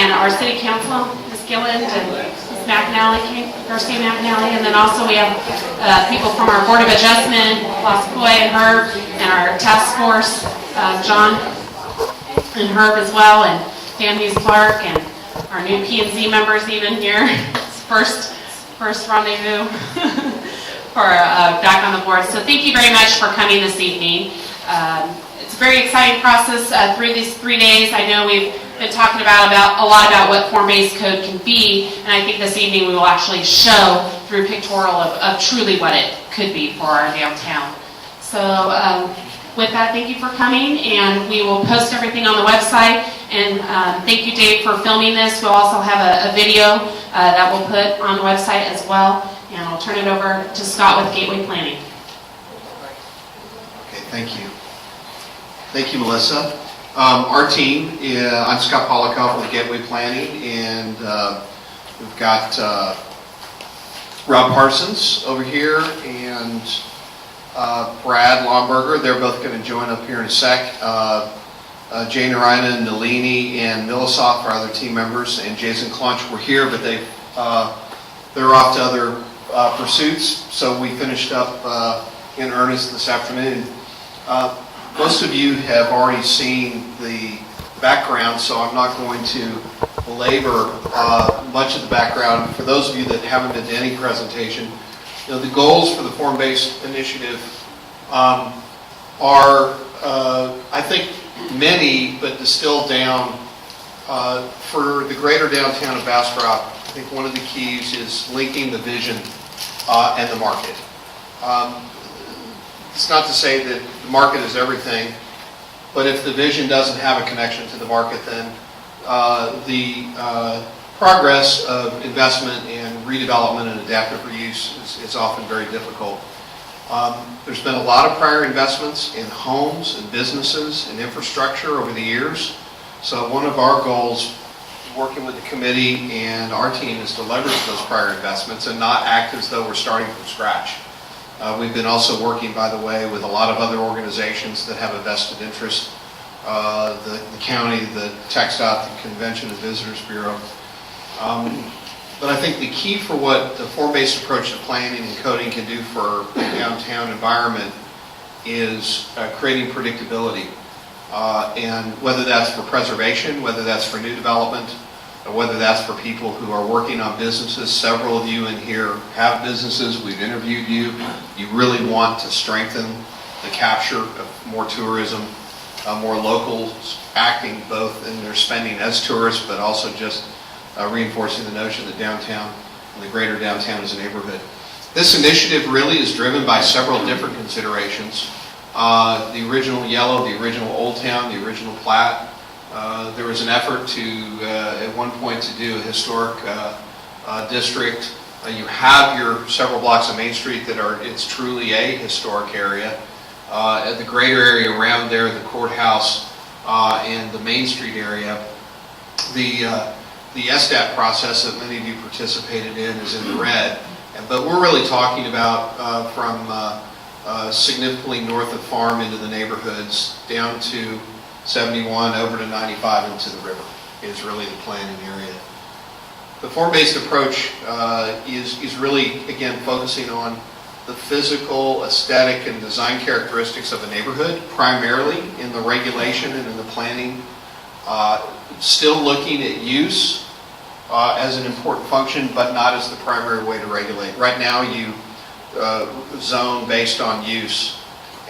and our city council, Ms. Gilland and Ms. McNally, Garcia McNally, and then also we have people from our Board of Adjustment, Lascoy and Herb, and our task force, John and Herb as well, and Dan Hughes Clark, and our new P&Z members even here. First rendezvous for back on the board. So thank you very much for coming this evening. It's a very exciting process through these 3 days. I know we've been talking about a lot about what form-based code can be, and I think this evening we will actually show through pictorial of truly what it could be for our downtown. So with that, thank you for coming, and we will post everything on the website. And thank you, Dave, for filming this. We'll also have a video that we'll put on the website as well. And I'll turn it over to Scott with Gateway Planning. Okay, thank you. Thank you, Melissa. Our team, I'm Scott Polikoff with Gateway Planning, and we've got Rob Parsons over here and Brad Lomberger. They're both going to join up here in a sec. Jane Narayana, Nalini, and Milosoff are other team members, and Jason Clunch were here, but they're off to other pursuits, so we finished up in earnest this afternoon. Most of you have already seen the background, so I'm not going to belabor much of the background. For those of you that haven't been to any presentation, the goals for the form-based initiative are, I think, many, but distilled down for the greater downtown of Bastrop. I think one of the keys is linking the vision and the market. It's not to say that the market is everything, but if the vision doesn't have a connection to the market, then the progress of investment and redevelopment and adaptive reuse is often very difficult. There's been a lot of prior investments in homes and businesses and infrastructure over the years. So one of our goals, working with the committee and our team, is to leverage those prior investments and not act as though we're starting from scratch. We've been also working, by the way, with a lot of other organizations that have a vested interest, the county, the TxDOT, the Convention and Visitors Bureau. But I think the key for what the form-based approach to planning and coding can do for the downtown environment is creating predictability. And whether that's for preservation, whether that's for new development, or whether that's for people who are working on businesses. Several of you in here have businesses. We've interviewed you. You really want to strengthen the capture of more tourism, more locals acting both in their spending as tourists, but also just reinforcing the notion that downtown and the greater downtown is a neighborhood. This initiative really is driven by several different considerations. The original yellow, the original Old Town, the original plat. There was an effort to, at one point, to do a historic district. You have your several blocks of Main Street that are, it's truly a historic area. The greater area around there, the courthouse and the Main Street area, the SDAT process that many of you participated in is in the red. But we're really talking about from significantly north of Farm into the neighborhoods down to 71 over to 95 into the river is really the planning area. The form-based approach is really, again, focusing on the physical, aesthetic, and design characteristics of a neighborhood, primarily in the regulation and in the planning. Still looking at use as an important function, but not as the primary way to regulate. Right now you zone based on use,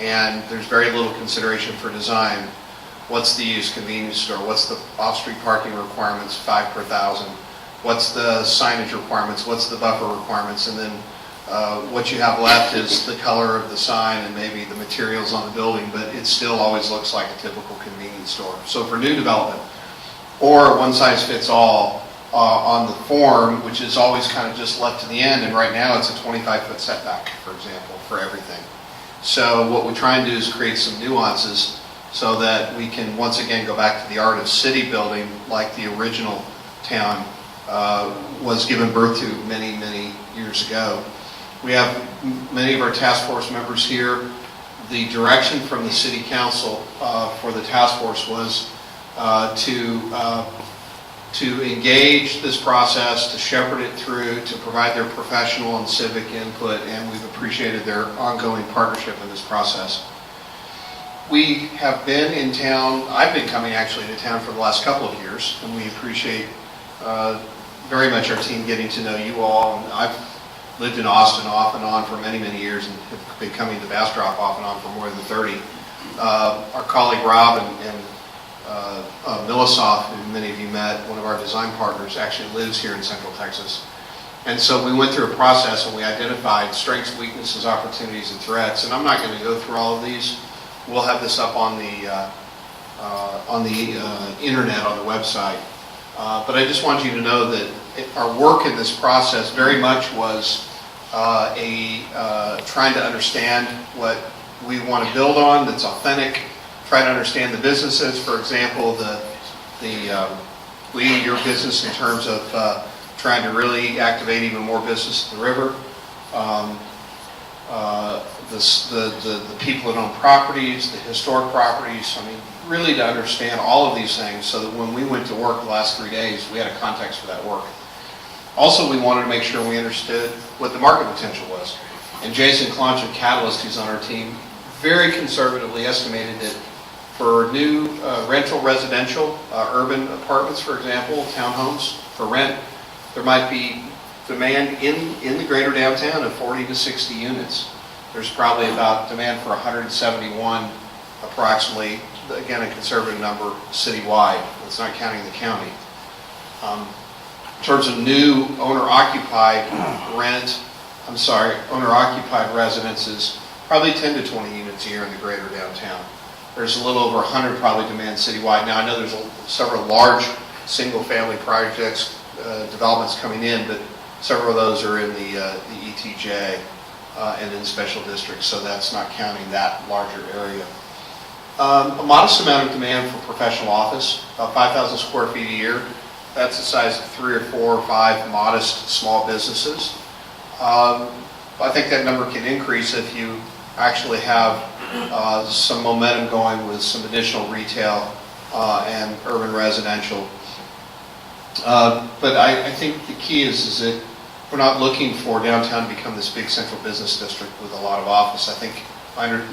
and there's very little consideration for design. What's the use? Convenience store. What's the off-street parking requirements? 5 per thousand. What's the signage requirements? What's the buffer requirements? And then what you have left is the color of the sign and maybe the materials on the building, but it still always looks like a typical convenience store. So for new development, or one size fits all on the form, which is always kind of just left to the end, and right now it's a 25-foot setback, for example, for everything. So what we try and do is create some nuances so that we can once again go back to the art of city building like the original town was given birth to many, many years ago. We have many of our task force members here. The direction from the city council for the task force was to to engage this process, to shepherd it through, to provide their professional and civic input, and we've appreciated their ongoing partnership in this process. We have been in town, I've been coming actually to town for the last couple of years, and we appreciate very much our team getting to know you all. And I've lived in Austin off and on for many, many years, and have been coming to Bastrop off and on for more than 30. Our colleague Rob and Milosoff, who many of you met, one of our design partners, actually lives here in Central Texas. And so we went through a process and we identified strengths, weaknesses, opportunities, and threats. And I'm not going to go through all of these. We'll have this up on the internet, on the website. But I just want you to know that our work in this process very much was trying to understand what we want to build on that's authentic, try to understand the businesses. For example, your business in terms of trying to really activate even more business at the river. The people that own properties, the historic properties, I mean, really to understand all of these things so that when we went to work the last 3 days, we had a context for that work. Also, we wanted to make sure we understood what the market potential was. And Jason Klonch of Catalyst, who's on our team, very conservatively estimated that for new rental residential, urban apartments, for example, townhomes for rent, there might be demand in the greater downtown of 40 to 60 units. There's probably about demand for 171 approximately, again a conservative number, citywide. That's not counting the county. In terms of new owner-occupied owner-occupied residences, probably 10 to 20 units a year in the greater downtown. There's a little over 100 probably demand citywide. Now I know there's several large single-family projects, developments coming in, but several of those are in the ETJ and in special districts, so that's not counting that larger area. A modest amount of demand for professional office, about 5,000 square feet a year. That's the size of 3 or 4 or 5 modest small businesses. I think that number can increase if you actually have some momentum going with some additional retail and urban residential. But I think the key is that we're not looking for downtown to become this big central business district with a lot of office. I think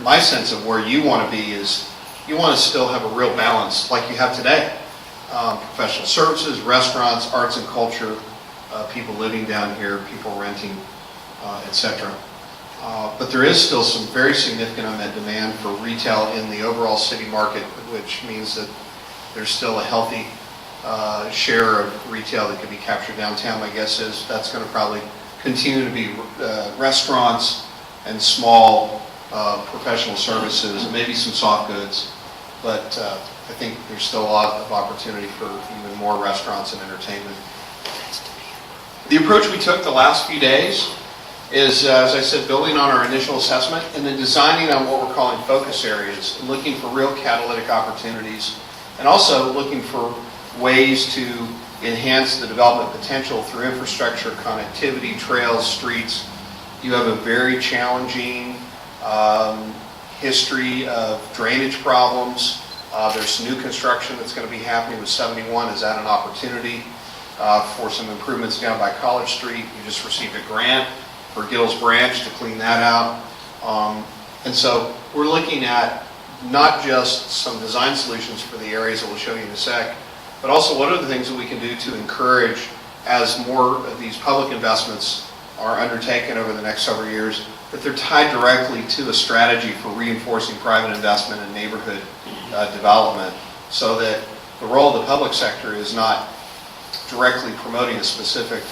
my sense of where you want to be is you want to still have a real balance like you have today. Professional services, restaurants, arts and culture, people living down here, people renting, etc. But there is still some very significant unmet demand for retail in the overall city market, which means that there's still a healthy share of retail that could be captured downtown. My guess is that's going to probably continue to be restaurants and small professional services, maybe some soft goods, but I think there's still a lot of opportunity for even more restaurants and entertainment. The approach we took the last few days is, as I said, building on our initial assessment and then designing on what we're calling focus areas, and looking for real catalytic opportunities, and also looking for ways to enhance the development potential through infrastructure, connectivity, trails, streets. You have a very challenging history of drainage problems. There's new construction that's going to be happening with 71. Is that an opportunity for some improvements down by College Street? You just received a grant for Gills Branch to clean that out. And so we're looking at not just some design solutions for the areas that we'll show you in a sec, but also what are the things that we can do to encourage, as more of these public investments are undertaken over the next several years, that they're tied directly to a strategy for reinforcing private investment and neighborhood development, so that the role of the public sector is not directly promoting a specific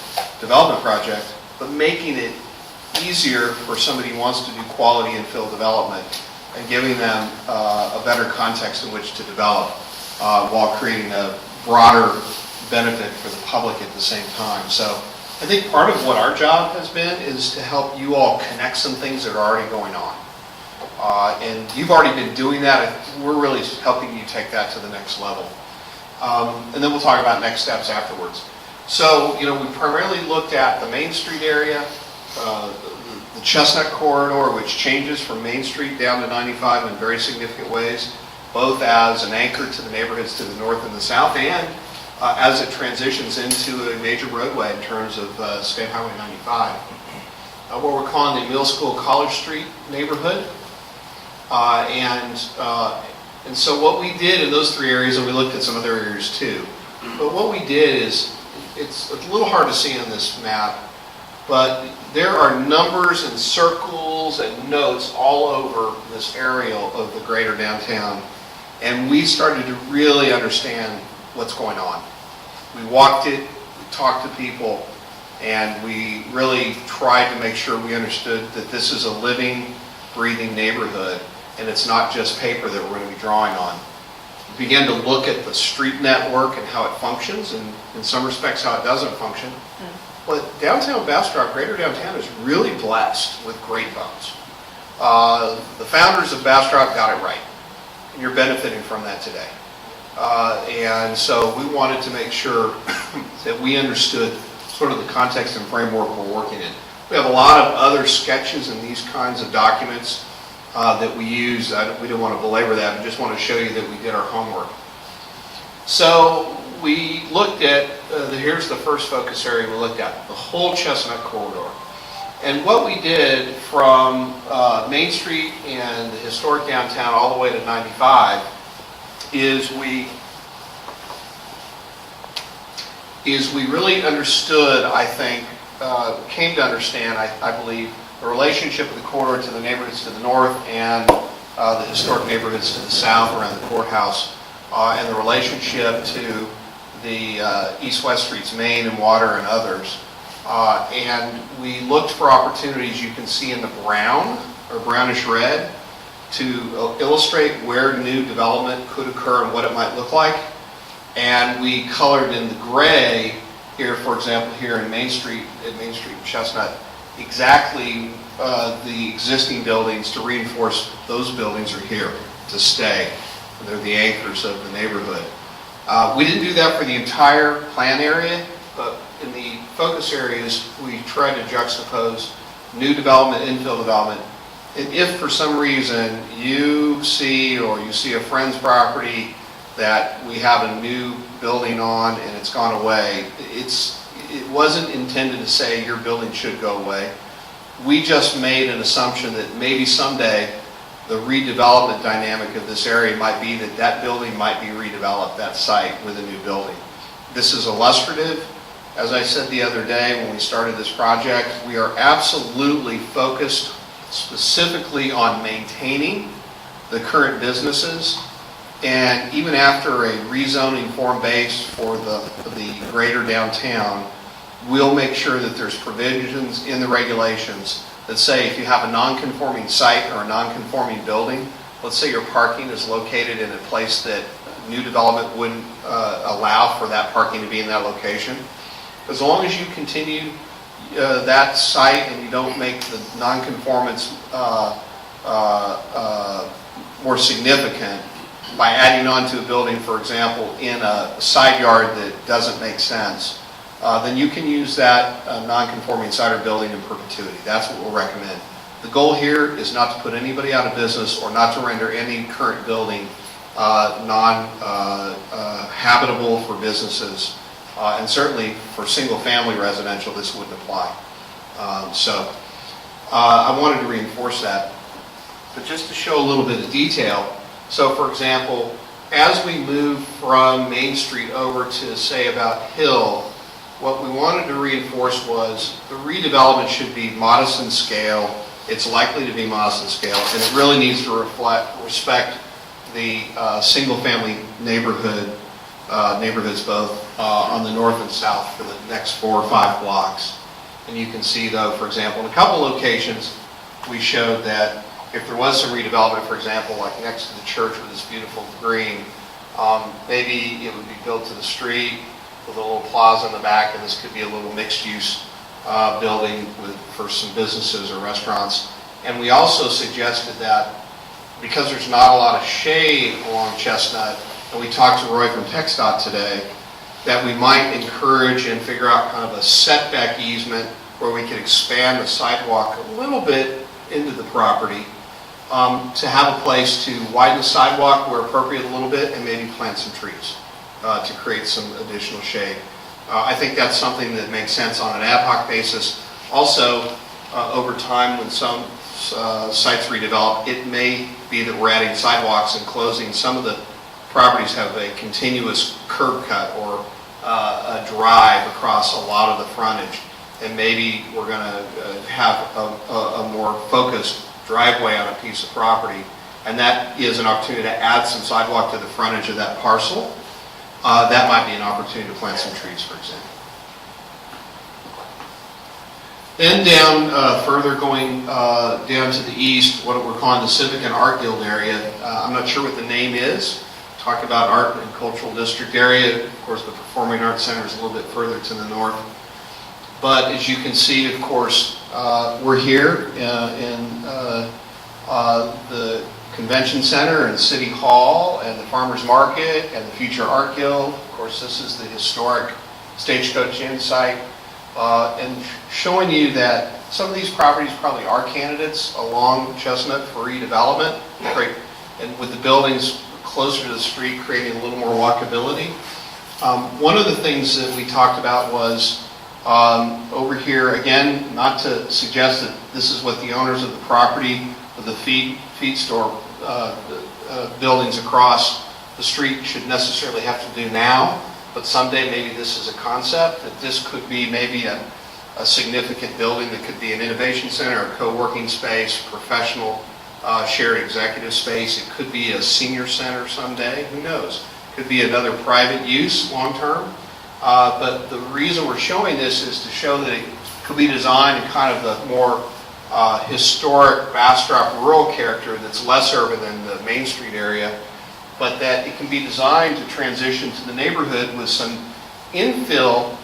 development project, but making it easier for somebody who wants to do quality infill development and giving them a better context in which to develop while creating a broader benefit for the public at the same time. So I think part of what our job has been is to help you all connect some things that are already going on. And you've already been doing that. We're really helping you take that to the next level. And then we'll talk about next steps afterwards. So, we primarily looked at the Main Street area, the Chestnut Corridor, which changes from Main Street down to 95 in very significant ways, both as an anchor to the neighborhoods to the north and the south, and as it transitions into a major roadway in terms of State Highway 95. What we're calling the Middle School College Street neighborhood. And so what we did in those 3 areas, and we looked at some other areas too, but what we did is, it's a little hard to see on this map, but there are numbers and circles and notes all over this area of the greater downtown. And we started to really understand what's going on. We walked it, we talked to people, and we really tried to make sure we understood that this is a living, breathing neighborhood, and it's not just paper that we're going to be drawing on. We began to look at the street network and how it functions, and in some respects how it doesn't function. But downtown Bastrop, greater downtown, is really blessed with great bones. The founders of Bastrop got it right, and you're benefiting from that today. And so we wanted to make sure that we understood sort of the context and framework we're working in. We have a lot of other sketches in these kinds of documents that we use. We don't want to belabor that, but just want to show you that we did our homework. So we looked at, here's the first focus area we looked at, the whole Chestnut corridor. And what we did from Main Street and the historic downtown all the way to 95 is we really understood, I think, came to understand, I believe, the relationship of the corridor to the neighborhoods to the north and the historic neighborhoods to the south around the courthouse, and the relationship to the east-west streets, Main and Water and others. And we looked for opportunities, you can see in the brown or brownish red, to illustrate where new development could occur and what it might look like. And we colored in the gray here, for example, here in Main Street, at Main Street and Chestnut, exactly the existing buildings to reinforce those buildings are here to stay. They're the anchors of the neighborhood. We didn't do that for the entire plan area, but in the focus areas, we tried to juxtapose new development, infill development. And if for some reason you see a friend's property that we have a new building on and it's gone away, it wasn't intended to say your building should go away. We just made an assumption that maybe someday the redevelopment dynamic of this area might be that that building might be redeveloped, that site, with a new building. This is illustrative. As I said the other day when we started this project, we are absolutely focused specifically on maintaining the current businesses, and even after a rezoning form base for the greater downtown, we'll make sure that there's provisions in the regulations that say if you have a non-conforming site or a non-conforming building, let's say your parking is located in a place that new development wouldn't allow for that parking to be in that location, as long as you continue that site and you don't make the non-conformance more significant by adding on to a building, for example, in a side yard that doesn't make sense, then you can use that non-conforming site or building in perpetuity. That's what we'll recommend. The goal here is not to put anybody out of business or not to render any current building non-habitable for businesses. And certainly for single-family residential, this wouldn't apply. I wanted to reinforce that. But just to show a little bit of detail, so for example, as we move from Main Street over to, say, about Hill, what we wanted to reinforce was the redevelopment should be modest in scale. It's likely to be modest in scale, and it really needs to respect the single-family neighborhoods both on the north and south for the next 4 or 5 blocks. And you can see, though, for example, in a couple locations, we showed that if there was some redevelopment, for example, like next to the church with this beautiful green, maybe it would be built to the street with a little plaza in the back, and this could be a little mixed-use building for some businesses or restaurants. And we also suggested that because there's not a lot of shade along Chestnut, and we talked to Roy from TxDOT today, that we might encourage and figure out kind of a setback easement where we could expand the sidewalk a little bit into the property to have a place to widen the sidewalk where appropriate a little bit and maybe plant some trees. to create some additional shade. I think that's something that makes sense on an ad hoc basis. Also, over time, when some sites redevelop, it may be that we're adding sidewalks and closing. Some of the properties have a continuous curb cut or a drive across a lot of the frontage, and maybe we're going to have a more focused driveway on a piece of property, and that is an opportunity to add some sidewalk to the frontage of that parcel. That might be an opportunity to plant some trees, for example. Then down further, going down to the east, what we're calling the Civic and Art Guild area. I'm not sure what the name is. Talk about Art and Cultural District area. Of course, the Performing Arts Center is a little bit further to the north. But as you can see, of course, we're here in the Convention Center and City Hall and the Farmers Market and the Future Art Guild. Of course, this is the historic Stagecoach Inn site. And showing you that some of these properties probably are candidates along Chestnut for redevelopment. And with the buildings closer to the street, creating a little more walkability. One of the things that we talked about was over here, again, not to suggest that this is what the owners of the property of the feed store buildings across the street should necessarily have to do now, but someday maybe this is a concept, that this could be maybe a significant building that could be an innovation center, a co-working space, professional shared executive space. It could be a senior center someday, who knows? Could be another private use long term. But the reason we're showing this is to show that it could be designed in kind of the more historic Bastrop rural character that's less urban than the Main Street area, but that it can be designed to transition to the neighborhood with some infill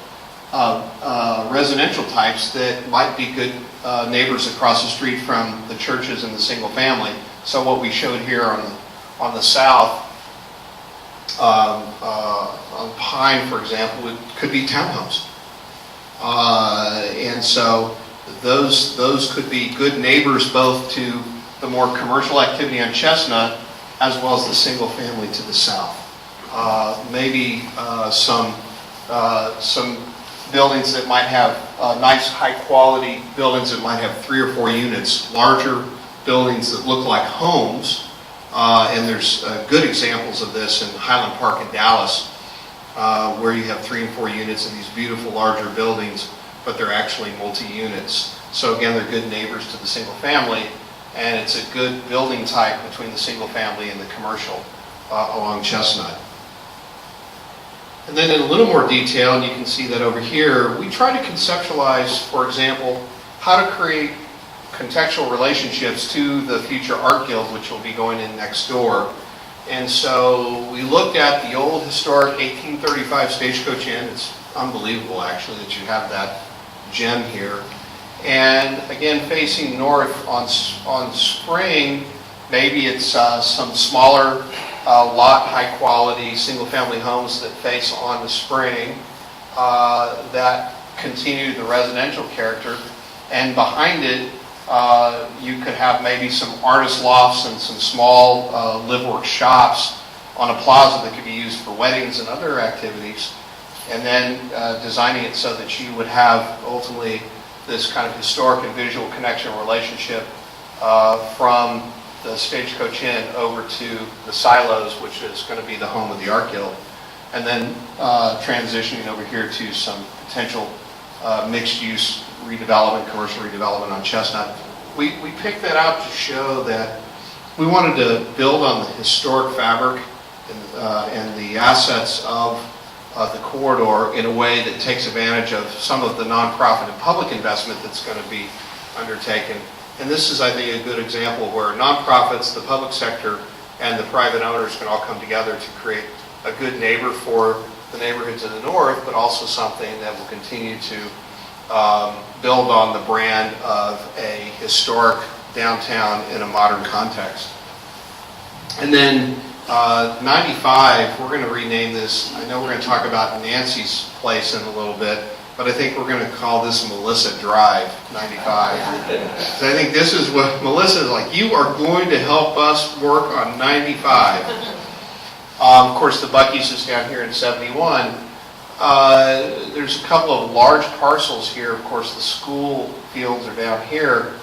residential types that might be good neighbors across the street from the churches and the single family. So what we showed here on the south, on Pine, for example, it could be townhomes. And so those could be good neighbors both to the more commercial activity on Chestnut as well as the single family to the south. Maybe some buildings that might have nice high quality buildings that might have 3 or 4 units, larger buildings that look like homes, and there's good examples of this in Highland Park in Dallas, where you have 3 and 4 units in these beautiful larger buildings, but they're actually multi-units. So again, they're good neighbors to the single family, and it's a good building type between the single family and the commercial along Chestnut. And then in a little more detail, and you can see that over here, we try to conceptualize, for example, how to create contextual relationships to the Future Art Guild, which will be going in next door. And so we looked at the old historic 1835 Stagecoach Inn. It's unbelievable, actually, that you have that gem here. And again, facing north on Spring, maybe it's some smaller lot, high quality, single family homes that face on the Spring that continue the residential character. And behind it, you could have maybe some artist lofts and some small live-work shops on a plaza that could be used for weddings and other activities. And then designing it so that you would have ultimately this kind of historic and visual connection relationship from the Stagecoach Inn over to the Silos, which is going to be the home of the Art Guild, and then transitioning over here to some potential mixed-use redevelopment, commercial redevelopment on Chestnut. We picked that out to show that we wanted to build on the historic fabric and the assets of the corridor in a way that takes advantage of some of the nonprofit and public investment that's going to be undertaken. And this is, I think, a good example where nonprofits, the public sector, and the private owners can all come together to create a good neighbor for the neighborhood to the north, but also something that will continue to build on the brand of a historic downtown in a modern context. And then 95, we're going to rename this. I know we're going to talk about Nancy's place in a little bit, but I think we're going to call this Melissa Drive 95. So I think this is what Melissa is like. You are going to help us work on 95. Of course, the Buc-ee's is down here in 71. There's a couple of large parcels here. Of course, the school fields are down here.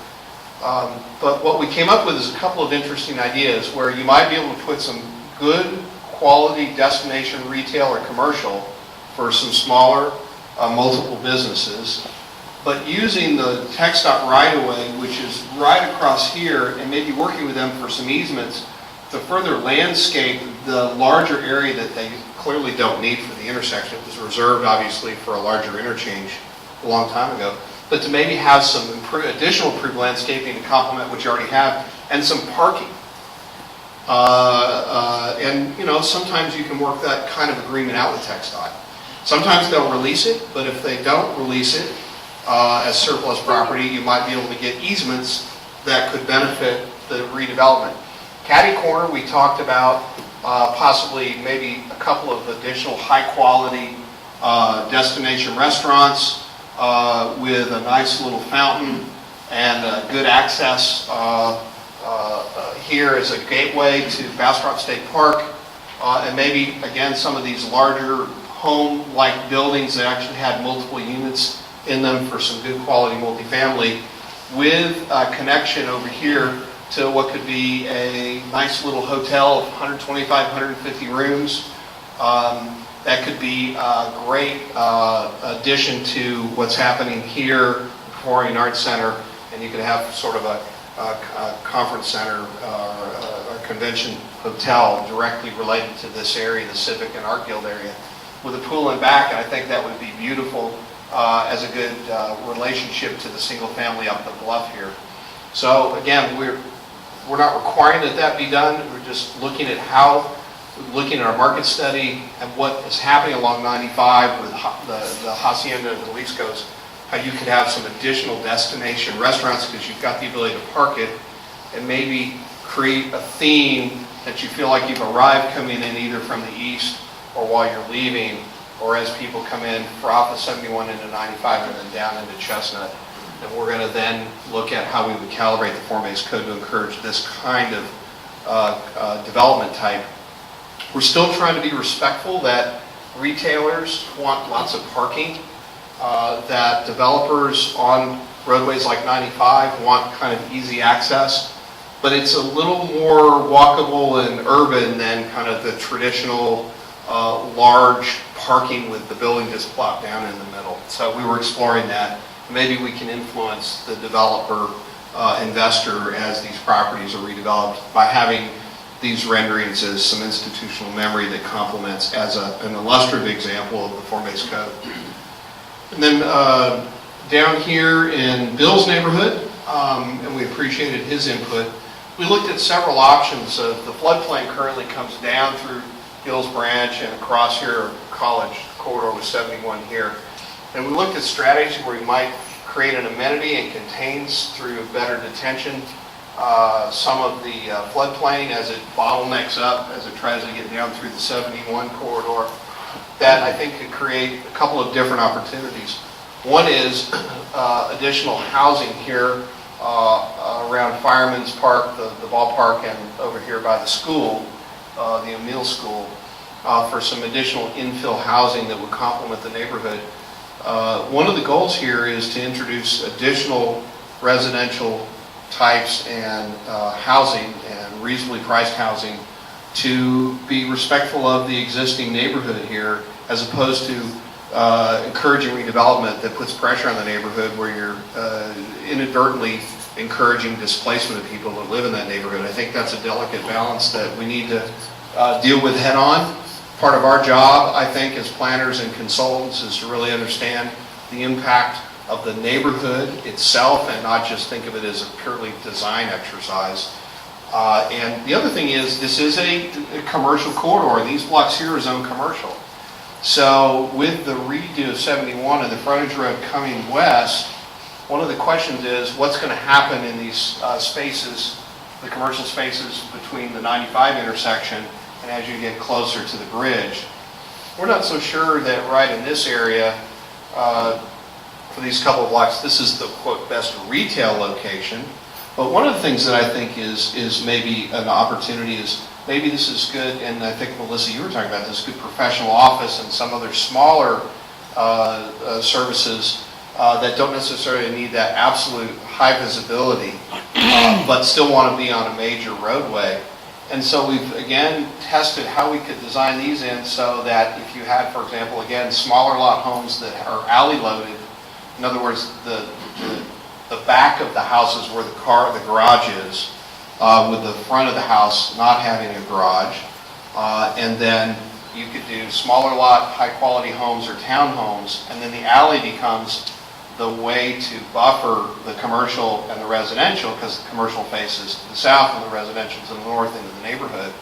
But what we came up with is a couple of interesting ideas where you might be able to put some good quality destination retail or commercial for some smaller multiple businesses, but using the TxDOT right-of-way, which is right across here, and maybe working with them for some easements to further landscape the larger area that they clearly don't need for the intersection. It was reserved, obviously, for a larger interchange a long time ago, but to maybe have some additional improved landscaping to complement what you already have, and some parking. And, you know, sometimes you can work that kind of agreement out with TxDOT. Sometimes they'll release it, but if they don't release it as surplus property, you might be able to get easements that could benefit the redevelopment. Catty Corner, we talked about possibly maybe a couple of additional high-quality destination restaurants with a nice little fountain and good access here as a gateway to Bastrop State Park, and maybe, again, some of these larger home-like buildings that actually had multiple units in them for some good quality multifamily, with a connection over here to what could be a nice little hotel of 125, 150 rooms. That could be a great addition to what's happening here, the Performing Arts Center, and you could have sort of a conference center or a convention hotel directly related to this area, the Civic and Art Guild area, with a pool in back, and I think that would be beautiful as a good relationship to the single family up the bluff here. So again, we're not requiring that that be done. We're just looking at looking at our market study and what is happening along 95 with the Hacienda and the Jalisco's, how you could have some additional destination restaurants because you've got the ability to park it and maybe create a theme that you feel like you've arrived coming in either from the east or while you're leaving, or as people come in off of 71 into 95 and then down into Chestnut. And we're going to then look at how we would calibrate the form-based code to encourage this kind of development type. We're still trying to be respectful that retailers want lots of parking, that developers on roadways like 95 want kind of easy access, but it's a little more walkable and urban than kind of the traditional large parking with the building just plopped down in the middle. So we were exploring that. Maybe we can influence the developer, investor as these properties are redeveloped by having these renderings as some institutional memory that complements as an illustrative example of the form-based code. And then down here in Bill's neighborhood, and we appreciated his input, we looked at several options. The floodplain currently comes down through Hills Branch and across here, College corridor with 71 here. And we looked at strategies where we might create an amenity and contains through better detention some of the floodplain as it bottlenecks up, as it tries to get down through the 71 corridor. That I think could create a couple of different opportunities. One is additional housing here around Fireman's Park, the ballpark, and over here by the school, the Emile School, for some additional infill housing that would complement the neighborhood. One of the goals here is to introduce additional residential types and housing and reasonably priced housing to be respectful of the existing neighborhood here, as opposed to encouraging redevelopment that puts pressure on the neighborhood where you're inadvertently encouraging displacement of people that live in that neighborhood. I think that's a delicate balance that we need to deal with head on. Part of our job, I think, as planners and consultants is to really understand the impact of the neighborhood itself and not just think of it as a purely design exercise. And the other thing is, this is a commercial corridor. These blocks here are zoned commercial. So with the redo of 71 and the frontage road coming west, one of the questions is what's going to happen in these spaces, the commercial spaces between the 95 intersection and as you get closer to the bridge. We're not so sure that right in this area, for these couple of blocks, this is the, quote, best retail location. But one of the things that I think is maybe an opportunity is maybe this is good, and I think, Melissa, you were talking about this, good professional office and some other smaller services that don't necessarily need that absolute high visibility, but still want to be on a major roadway. And so we've, again, tested how we could design these in so that if you had, for example, again, smaller lot homes that are alley loaded, in other words, the back of the house is where the garage is, with the front of the house not having a garage, and then you could do smaller lot, high-quality homes or townhomes, and then the alley becomes the way to buffer the commercial and the residential, because the commercial faces to the south and the residential to the north into the neighborhood.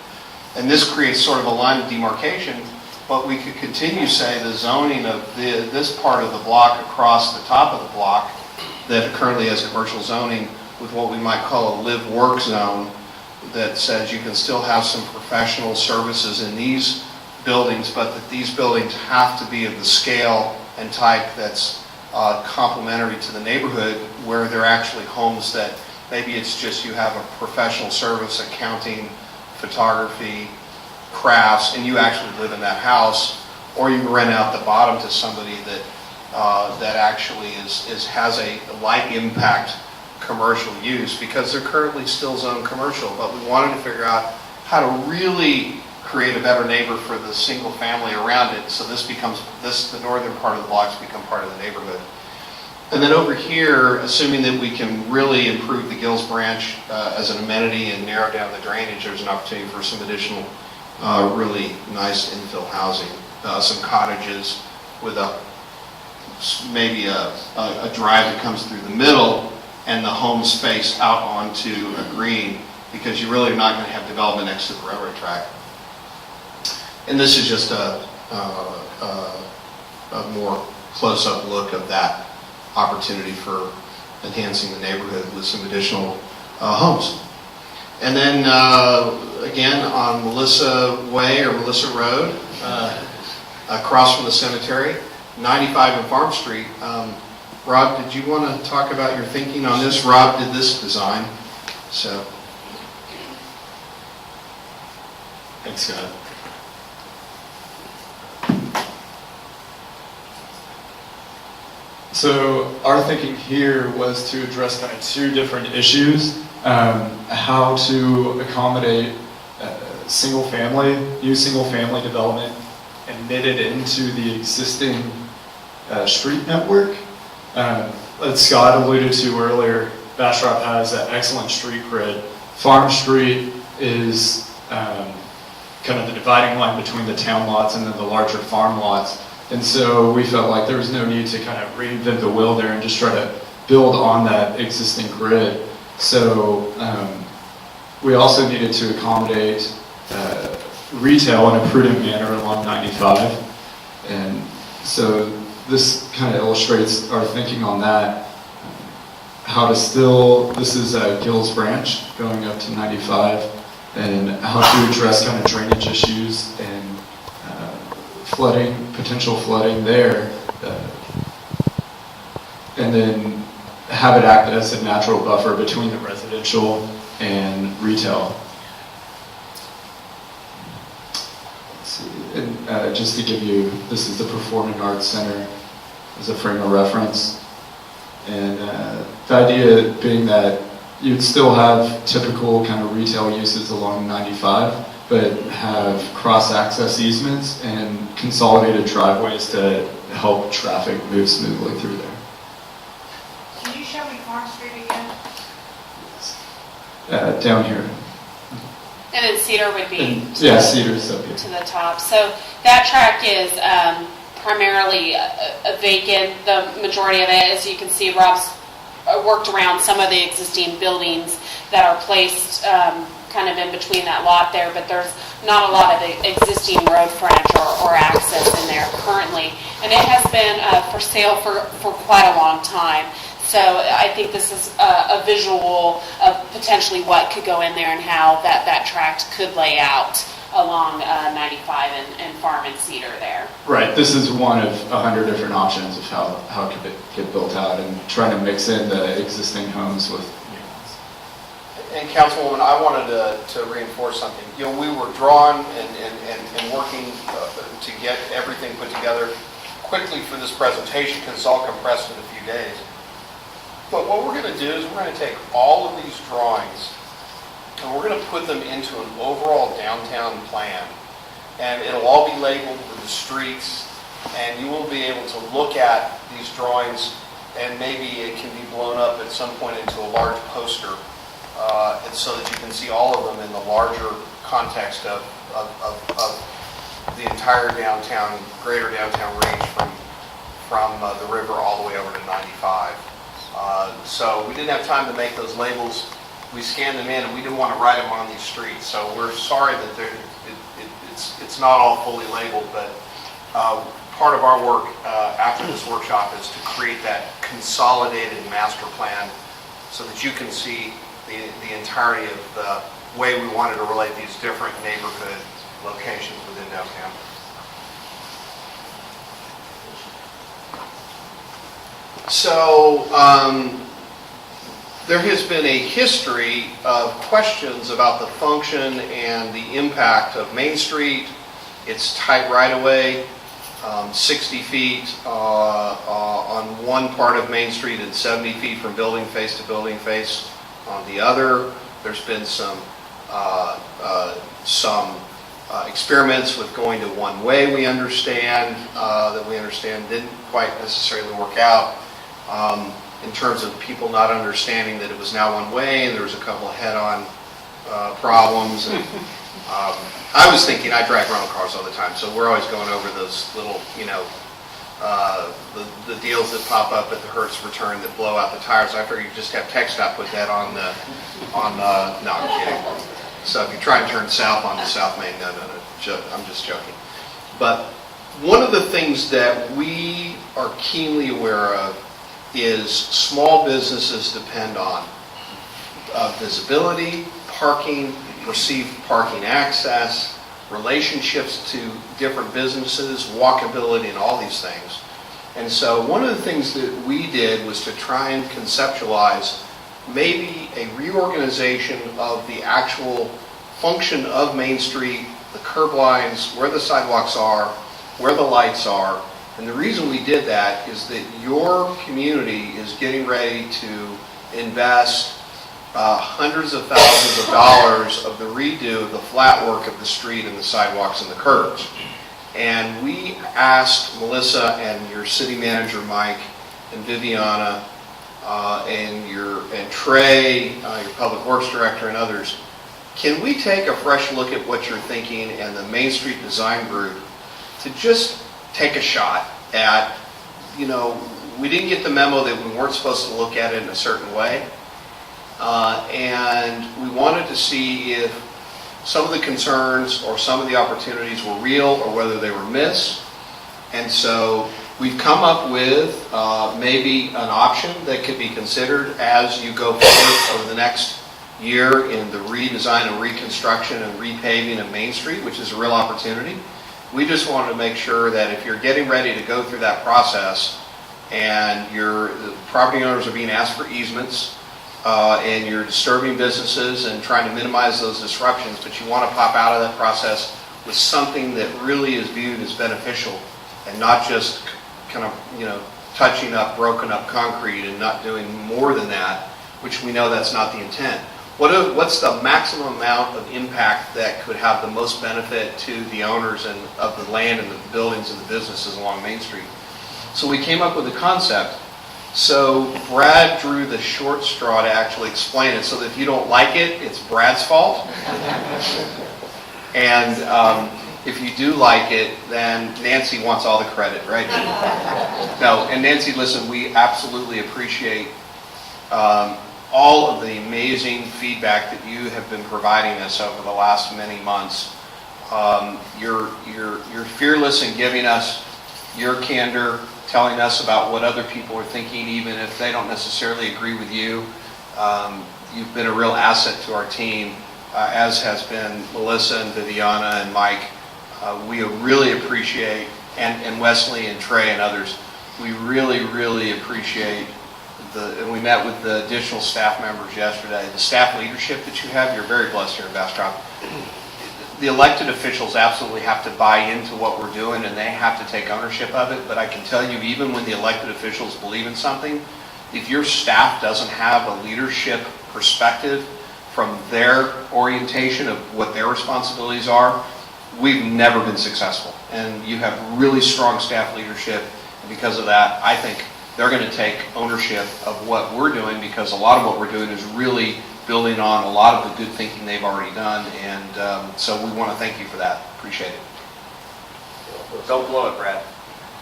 And this creates sort of a line of demarcation, but we could continue, say, the zoning of this part of the block across the top of the block that currently has commercial zoning with what we might call a live-work zone that says you can still have some professional services in these buildings, but that these buildings have to be of the scale and type that's complementary to the neighborhood, where they're actually homes that maybe it's just you have a professional service, accounting, photography, crafts, and you actually live in that house, or you rent out the bottom to somebody that actually has a light impact commercial use, because they're currently still zoned commercial. But we wanted to figure out how to really create a better neighbor for the single family around it, so the northern part of the blocks become part of the neighborhood. And then over here, assuming that we can really improve the Gills Branch as an amenity and narrow down the drainage, there's an opportunity for some additional really nice infill housing, some cottages with maybe a drive that comes through the middle, and the homes face out onto a green, because you really are not going to have development next to the railroad track. And this is just a more close-up look of that opportunity for enhancing the neighborhood with some additional homes. And then again on Melissa Way or Melissa Road, across from the cemetery, 95 and Farm Street. Rob, did you want to talk about your thinking on this? Rob did this design, so. Thanks, Scott. So our thinking here was to address kind of two different issues: how to accommodate new single-family development and knit it into the existing street network. As Scott alluded to earlier, Bastrop has an excellent street grid. Farm Street is kind of the dividing line between the town lots and then the larger farm lots. And so we felt like there was no need to kind of reinvent the wheel there and just try to build on that existing grid. So we also needed to accommodate retail in a prudent manner along 95. And so this kind of illustrates our thinking on that. This is a Gills Branch going up to 95, and how to address kind of drainage issues and potential flooding there, and then have it act as a natural buffer between the residential and retail. Let's see. And just to give you, this is the Performing Arts Center as a frame of reference, and the idea being that you'd still have typical kind of retail uses along 95, but have cross-access easements and consolidated driveways to help traffic move smoothly through there. Can you show me Farm Street again? Down here. And then Cedar would be Cedar's up here. to the top. So that track is primarily a vacant. The majority of it, as you can see, Rob's worked around some of the existing buildings that are placed kind of in between that lot there, but there's not a lot of existing road frontage or access in there currently. And it has been for sale for quite a long time. So I think this is a visual of potentially what could go in there and how that tract could lay out along 95 and Farm and Cedar there. Right, this is one of 100 different options of how it could get built out, and trying to mix in the existing homes with new ones. And Councilwoman, I wanted to reinforce something. You know, we were drawn and working to get everything put together quickly for this presentation because it's all compressed in a few days. But what we're going to do is we're going to take all of these drawings and we're going to put them into an overall downtown plan. And it'll all be labeled with the streets, and you will be able to look at these drawings, and maybe it can be blown up at some point into a large poster, and so that you can see all of them in the larger context of the entire downtown, greater downtown range from the river all the way over to 95. So we didn't have time to make those labels. We scanned them in, and we didn't want to write them on these streets. So we're sorry that it's not all fully labeled, but part of our work after this workshop is to create that consolidated master plan so that you can see the entirety of the way we wanted to relate these different neighborhood locations within downtown. So there has been a history of questions about the function and the impact of Main Street, its tight right-of-way, 60 feet on one part of Main Street and 70 feet from building face to building face on the other. There's been some experiments with going to one way, we understand, didn't quite necessarily work out. In terms of people not understanding that it was now one way, and there was a couple of head-on problems. And, I was thinking, I drive rental cars all the time, so we're always going over those little, the deals that pop up at the Hertz return that blow out the tires. I figured you just have TxDOT put that on no, I'm kidding. So if you try and turn south on the South Main, no, I'm just joking. But one of the things that we are keenly aware of is small businesses depend on visibility, parking, perceived parking access, relationships to different businesses, walkability, and all these things. And so one of the things that we did was to try and conceptualize maybe a reorganization of the actual function of Main Street, the curb lines, where the sidewalks are, where the lights are. And the reason we did that is that your community is getting ready to invest hundreds of thousands of dollars of the redo of the flat work of the street and the sidewalks and the curbs. And we asked Melissa and your city manager Mike and Viviana and Trey, your public works director, and others, can we take a fresh look at what you're thinking and the Main Street Design Group to just take a shot at, we didn't get the memo that we weren't supposed to look at it in a certain way. And we wanted to see if some of the concerns or some of the opportunities were real or whether they were missed. And so we've come up with maybe an option that could be considered as you go forward over the next year in the redesign and reconstruction and repaving of Main Street, which is a real opportunity. We just wanted to make sure that if you're getting ready to go through that process and the property owners are being asked for easements, and you're disturbing businesses and trying to minimize those disruptions, but you want to pop out of that process with something that really is viewed as beneficial and not just kind of, touching up broken up concrete and not doing more than that, which we know that's not the intent. What's the maximum amount of impact that could have the most benefit to the owners and of the land and the buildings and the businesses along Main Street? So we came up with a concept. So Brad drew the short straw to actually explain it, so that if you don't like it, it's Brad's fault. And if you do like it, then Nancy wants all the credit, right? No, and Nancy, listen, we absolutely appreciate all of the amazing feedback that you have been providing us over the last many months. You're fearless in giving us your candor, telling us about what other people are thinking, even if they don't necessarily agree with you. You've been a real asset to our team, as has been Melissa and Viviana and Mike. We really appreciate, and Wesley and Trey and others, we really, really appreciate and we met with the additional staff members yesterday. The staff leadership that you have, you're very blessed here in Bastrop. The elected officials absolutely have to buy into what we're doing, and they have to take ownership of it. But I can tell you, even when the elected officials believe in something, if your staff doesn't have a leadership perspective from their orientation of what their responsibilities are, we've never been successful. And you have really strong staff leadership, and because of that, I think they're going to take ownership of what we're doing, because a lot of what we're doing is really building on a lot of the good thinking they've already done, and so we want to thank you for that. Appreciate it. Don't blow it, Brad.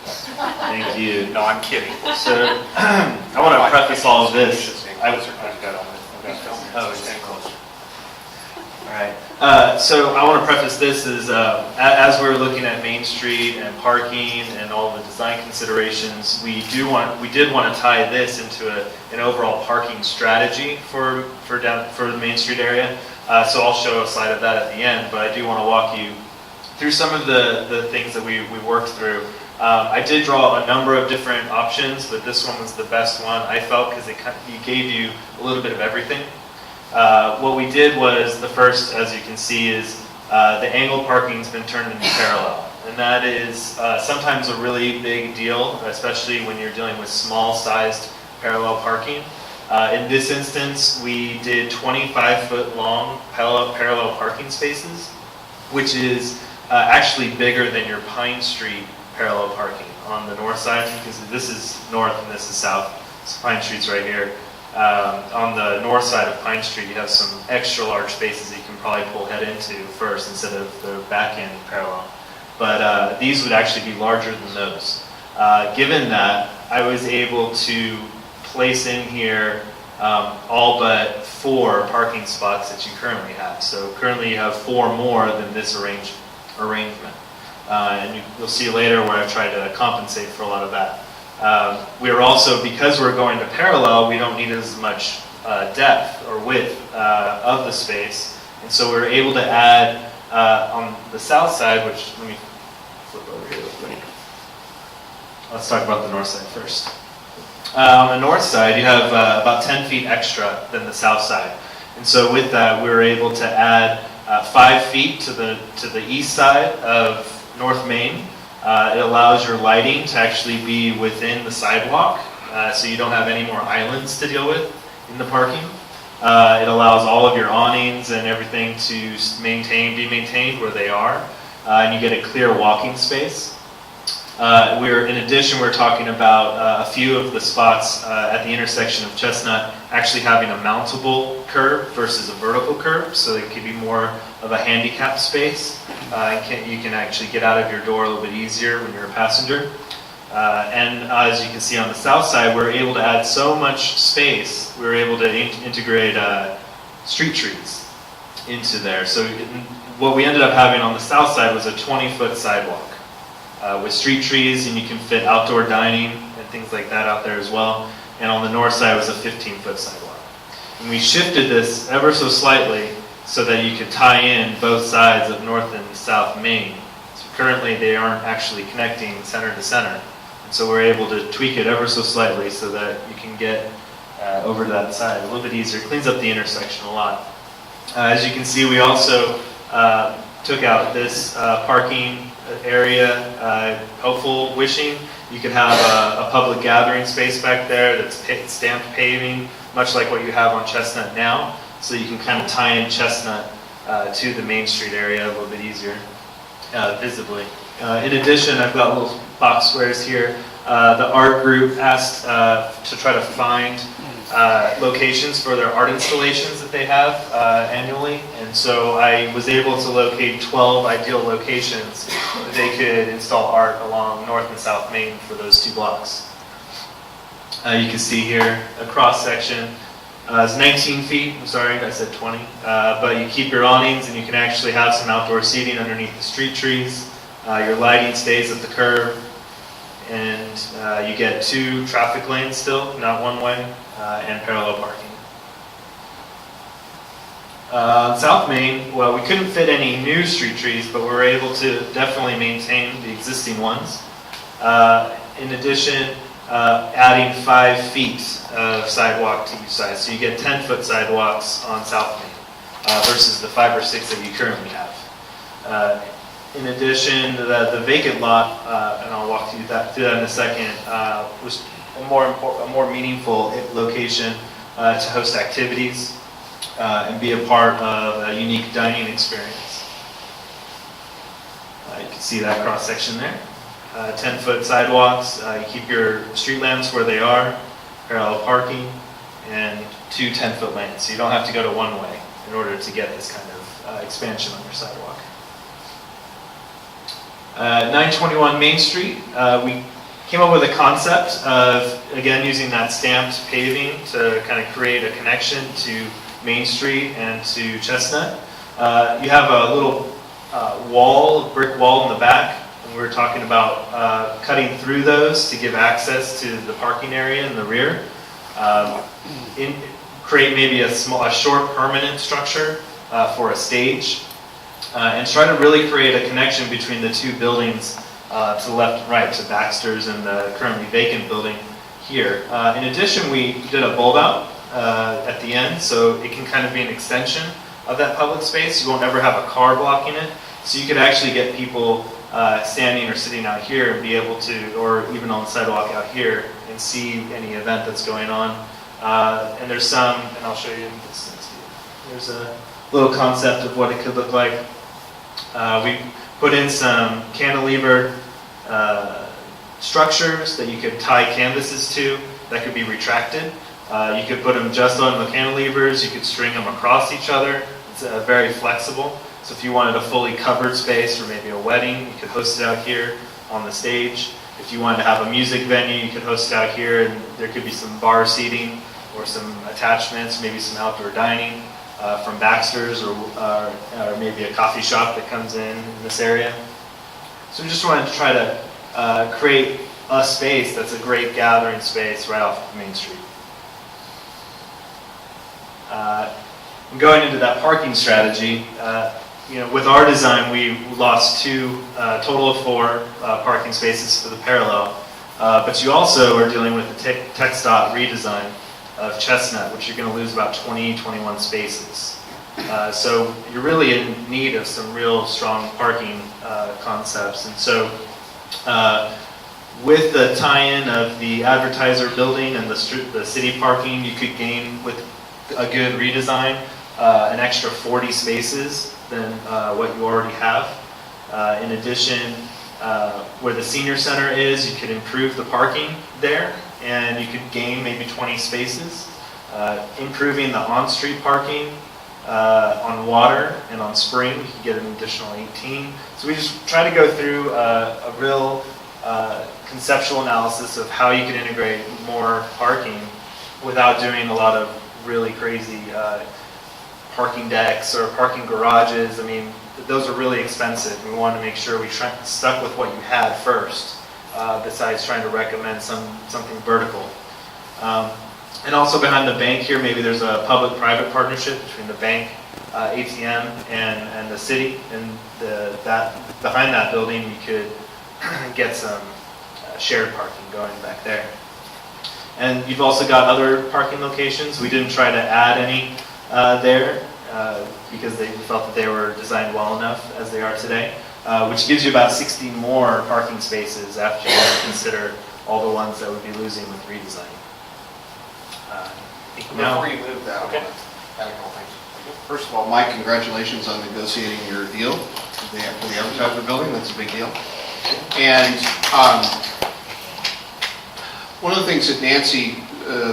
Thank you. No, I'm kidding. So, I want to preface all of this. I've got on it. Oh, Stand closer. All right. So I want to preface this as we're looking at Main Street and parking and all the design considerations, we did want to tie this into an overall parking strategy for the Main Street area. So I'll show a slide of that at the end, but I do want to walk you through some of the things that we worked through. I did draw a number of different options, but this one was the best one, I felt, because it gave you a little bit of everything. What we did was, the first, as you can see, is the angle parking's been turned into parallel. And that is sometimes a really big deal, especially when you're dealing with small-sized parallel parking. In this instance, we did 25-foot long parallel parking spaces, which is actually bigger than your Pine Street parallel parking on the north side, because this is north and this is south. So Pine Street's right here. On the north side of Pine Street, you have some extra large spaces that you can probably pull head into first instead of the back end parallel. But these would actually be larger than those. Given that, I was able to place in here all but 4 parking spots that you currently have. So currently you have 4 more than this arrangement. And you'll see later where I've tried to compensate for a lot of that. We're also, because we're going to parallel, we don't need as much depth or width of the space. And so we're able to add on the south side, which, let me flip over here real quick. Let's talk about the north side first. On the north side, you have about 10 feet extra than the south side. And so with that, we were able to add 5 feet to the east side of North Main. It allows your lighting to actually be within the sidewalk, so you don't have any more islands to deal with in the parking. It allows all of your awnings and everything to be maintained where they are, and you get a clear walking space. In addition, we're talking about a few of the spots at the intersection of Chestnut actually having a mountable curb versus a vertical curb, so it could be more of a handicap space. You can actually get out of your door a little bit easier when you're a passenger. And as you can see on the south side, we're able to add so much space, we were able to integrate street trees into there. So what we ended up having on the south side was a 20-foot sidewalk with street trees, and you can fit outdoor dining and things like that out there as well. And on the north side was a 15-foot sidewalk. And we shifted this ever so slightly so that you could tie in both sides of North and South Main. So currently they aren't actually connecting center to center. And so we're able to tweak it ever so slightly so that you can get over to that side a little bit easier. It cleans up the intersection a lot. As you can see, we also took out this parking area. Hopeful wishing you could have a public gathering space back there that's stamped paving, much like what you have on Chestnut now, so you can kind of tie in Chestnut to the Main Street area a little bit easier visibly. In addition, I've got little box squares here. The art group asked to try to find locations for their art installations that they have annually, and so I was able to locate 12 ideal locations that they could install art along North and South Main for those 2 blocks. You can see here a cross section. It's 19 feet, I'm sorry, I said 20, but you keep your awnings and you can actually have some outdoor seating underneath the street trees. Your lighting stays at the curb, and you get 2 traffic lanes still, not one way, and parallel parking. South Main, well, we couldn't fit any new street trees, but we were able to definitely maintain the existing ones. In addition, adding 5 feet of sidewalk to each side. So you get 10-foot sidewalks on South Main versus the 5 or 6 that you currently have. In addition, the vacant lot, and I'll walk through that in a second, was a more meaningful location to host activities and be a part of a unique dining experience. You can see that cross section there. 10-foot sidewalks, you keep your street lamps where they are, parallel parking, and 2 10-foot lanes. So you don't have to go to one way in order to get this kind of expansion on your sidewalk. 921 Main Street, we came up with a concept of, again, using that stamped paving to kind of create a connection to Main Street and to Chestnut. You have a little brick wall in the back, and we were talking about cutting through those to give access to the parking area in the rear. Create maybe a short permanent structure for a stage, and try to really create a connection between the 2 buildings to the left and right, to Baxter's and the currently vacant building here. In addition, we did a bulb out at the end, so it can kind of be an extension of that public space. You won't ever have a car blocking it, so you could actually get people standing or sitting out here and be able to, or even on the sidewalk out here, and see any event that's going on. And there's some, and I'll show you this. There's a little concept of what it could look like. We put in some cantilever structures that you could tie canvases to that could be retracted. You could put them just on the cantilevers, you could string them across each other. It's very flexible. So if you wanted a fully covered space for maybe a wedding, you could host it out here on the stage. If you wanted to have a music venue, you could host it out here, and there could be some bar seating or some attachments, maybe some outdoor dining from Baxter's or maybe a coffee shop that comes in this area. So we just wanted to try to create a space that's a great gathering space right off of Main Street. Going into that parking strategy, with our design, we lost 2, total of 4 parking spaces for the parallel. But you also are dealing with the TxDOT redesign of Chestnut, which you're going to lose about 21 spaces. So you're really in need of some real strong parking concepts. And so with the tie-in of the advertiser building and the city parking, you could gain, with a good redesign, an extra 40 spaces than what you already have. In addition, where the senior center is, you could improve the parking there, and you could gain maybe 20 spaces. Improving the on-street parking on Water and on Spring, you could get an additional 18. So we just try to go through a real conceptual analysis of how you could integrate more parking without doing a lot of really crazy parking decks or parking garages. I mean, those are really expensive. We wanted to make sure we stuck with what you had first, besides trying to recommend something vertical. And also behind the bank here, maybe there's a public-private partnership between the bank, ATM, and the city. And behind that building, you could get some shared parking going back there. And you've also got other parking locations. We didn't try to add any there because we felt that they were designed well enough as they are today, which gives you about 60 more parking spaces after you consider all the ones that would be losing with redesign. Before you move that, I want to add a couple things. First of all, Mike, congratulations on negotiating your deal for the advertiser building. That's a big deal. And one of the things that Nancy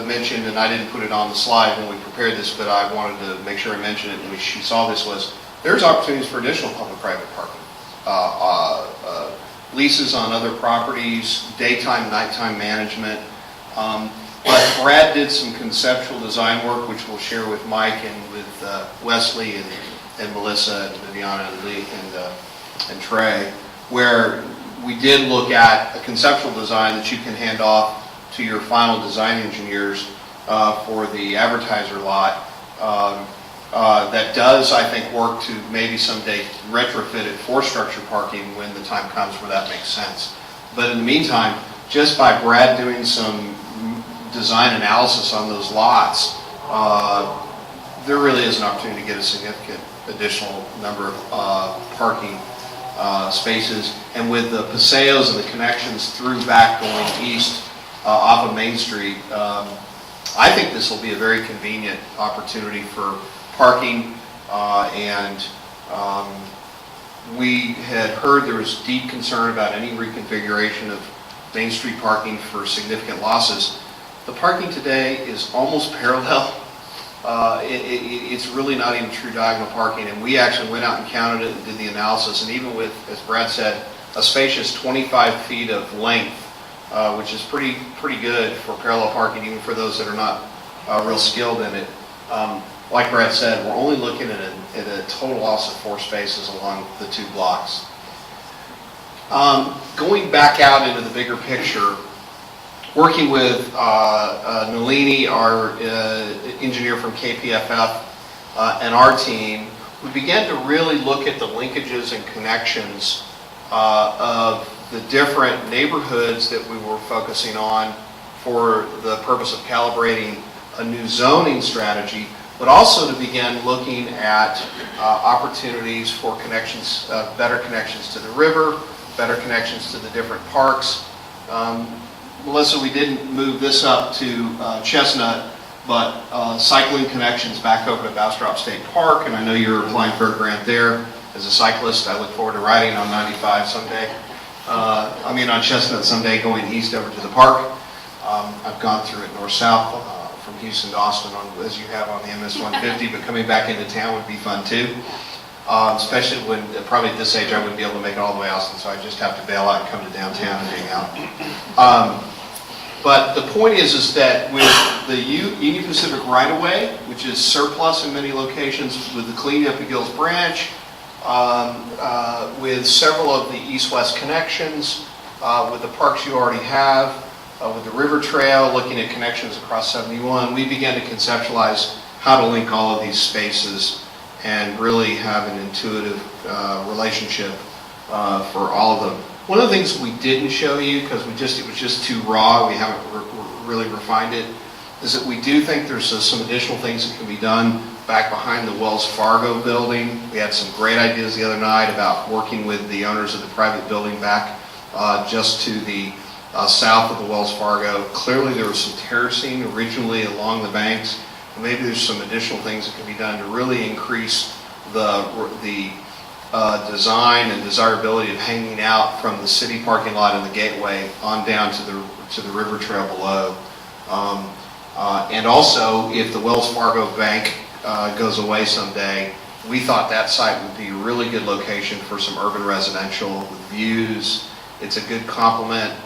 mentioned, and I didn't put it on the slide when we prepared this, but I wanted to make sure I mentioned it when she saw this, was there's opportunities for additional public-private parking. Leases on other properties, daytime, nighttime management. But Brad did some conceptual design work, which we'll share with Mike and with Wesley and Melissa and Viviana and Lee and Trey, where we did look at a conceptual design that you can hand off to your final design engineers for the advertiser lot. That does, I think, work to maybe someday retrofit it for structured parking when the time comes where that makes sense. But in the meantime, just by Brad doing some design analysis on those lots, there really is an opportunity to get a significant additional number of parking spaces. And with the paseos and the connections through back going east off of Main Street, I think this will be a very convenient opportunity for parking. We had heard there was deep concern about any reconfiguration of Main Street parking for significant losses. The parking today is almost parallel. It's really not even true diagonal parking, and we actually went out and counted it and did the analysis, and even with, as Brad said, a spacious 25 feet of length, which is pretty good for parallel parking, even for those that are not real skilled in it. Like Brad said, we're only looking at a total loss of 4 spaces along the 2 blocks. Going back out into the bigger picture, working with Nalini, our engineer from KPFF, and our team, we began to really look at the linkages and connections of the different neighborhoods that we were focusing on for the purpose of calibrating a new zoning strategy, but also to begin looking at opportunities for connections, better connections to the river, better connections to the different parks. Melissa, we didn't move this up to Chestnut, but cycling connections back over to Bastrop State Park, and I know you're applying for a grant there. As a cyclist, I look forward to riding on 95 someday. On Chestnut someday, going east over to the park. I've gone through it north-south from Houston to Austin, as you have on the MS-150, but coming back into town would be fun too. Especially when, probably at this age, I wouldn't be able to make it all the way out, Austin, so I just have to bail out and come to downtown and hang out. But the point is that with the Union Pacific right-of-way, which is surplus in many locations, with the cleanup at Gills Branch, with several of the east-west connections, with the parks you already have, with the river trail, looking at connections across 71, we began to conceptualize how to link all of these spaces and really have an intuitive relationship for all of them. One of the things we didn't show you, because it was just too raw, we haven't really refined it, is that we do think there's some additional things that can be done back behind the Wells Fargo building. We had some great ideas the other night about working with the owners of the private building back just to the south of the Wells Fargo. Clearly there was some terracing originally along the banks. Maybe there's some additional things that can be done to really increase the design and desirability of hanging out from the city parking lot and the gateway on down to the river trail below. And also, if the Wells Fargo Bank goes away someday, we thought that site would be a really good location for some urban residential with views. It's a good complement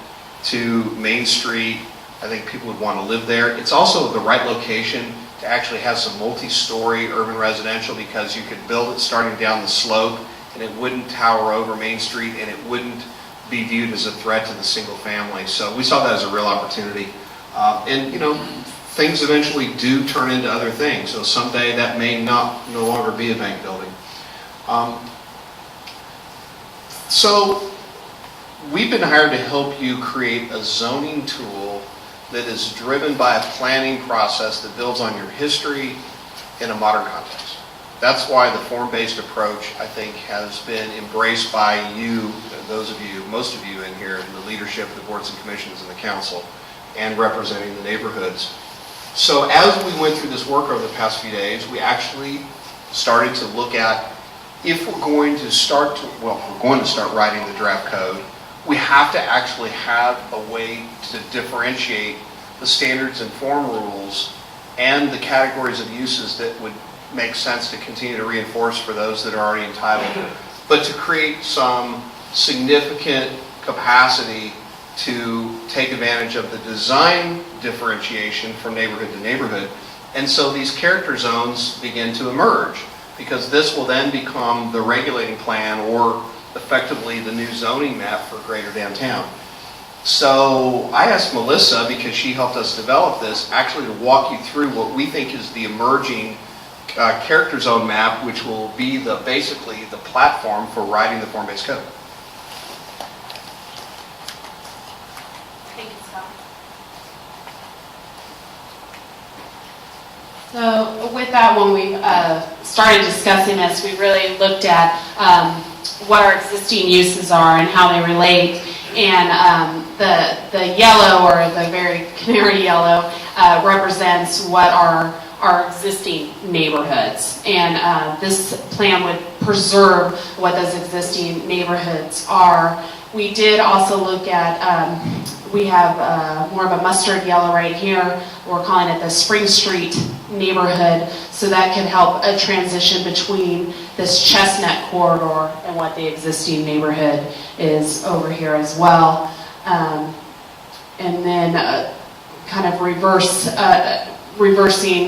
to Main Street. I think people would want to live there. It's also the right location to actually have some multi-story urban residential, because you could build it starting down the slope and it wouldn't tower over Main Street and it wouldn't be viewed as a threat to the single family. So we saw that as a real opportunity. Things eventually do turn into other things. So someday that may no longer be a bank building. So we've been hired to help you create a zoning tool that is driven by a planning process that builds on your history in a modern context. That's why the form-based approach, I think, has been embraced by you, those of you, most of you in here, in the leadership of the boards and commissions and the council, and representing the neighborhoods. So as we went through this work over the past few days, we actually started to look at, if we're going to start writing the draft code, we have to actually have a way to differentiate the standards and form rules and the categories of uses that would make sense to continue to reinforce for those that are already entitled, but to create some significant capacity to take advantage of the design differentiation from neighborhood to neighborhood. And so these character zones begin to emerge, because this will then become the regulating plan, or effectively the new zoning map for greater downtown. So I asked Melissa, because she helped us develop this, actually to walk you through what we think is the emerging character zone map, which will be basically the platform for writing the form-based code. So with that, when we started discussing this, we really looked at what our existing uses are and how they relate. And the yellow, or the very canary yellow, represents what are our existing neighborhoods. And this plan would preserve what those existing neighborhoods are. We did also look at, we have more of a mustard yellow right here. We're calling it the Spring Street neighborhood. So that can help a transition between this Chestnut corridor and what the existing neighborhood is over here as well. And then kind of reversing,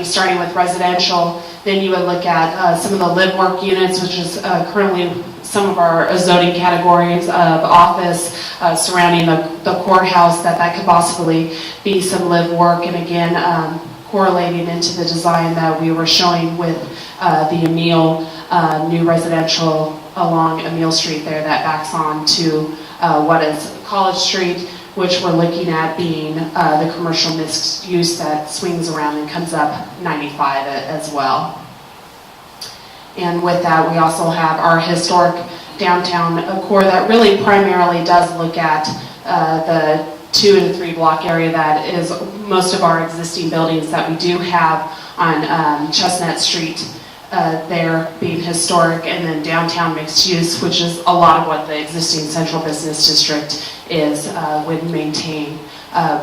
starting with residential, then you would look at some of the live work units, which is currently some of our zoning categories of office surrounding the courthouse, that could possibly be some live work. And again, correlating into the design that we were showing with the Emile new residential along Emile Street there that backs on to what is College Street, which we're looking at being the commercial mixed use that swings around and comes up 95 as well. And with that, we also have our historic downtown core that really primarily does look at the 2 and 3 block area that is most of our existing buildings that we do have on Chestnut Street there being historic, and then downtown mixed use, which is a lot of what the existing central business district is, would maintain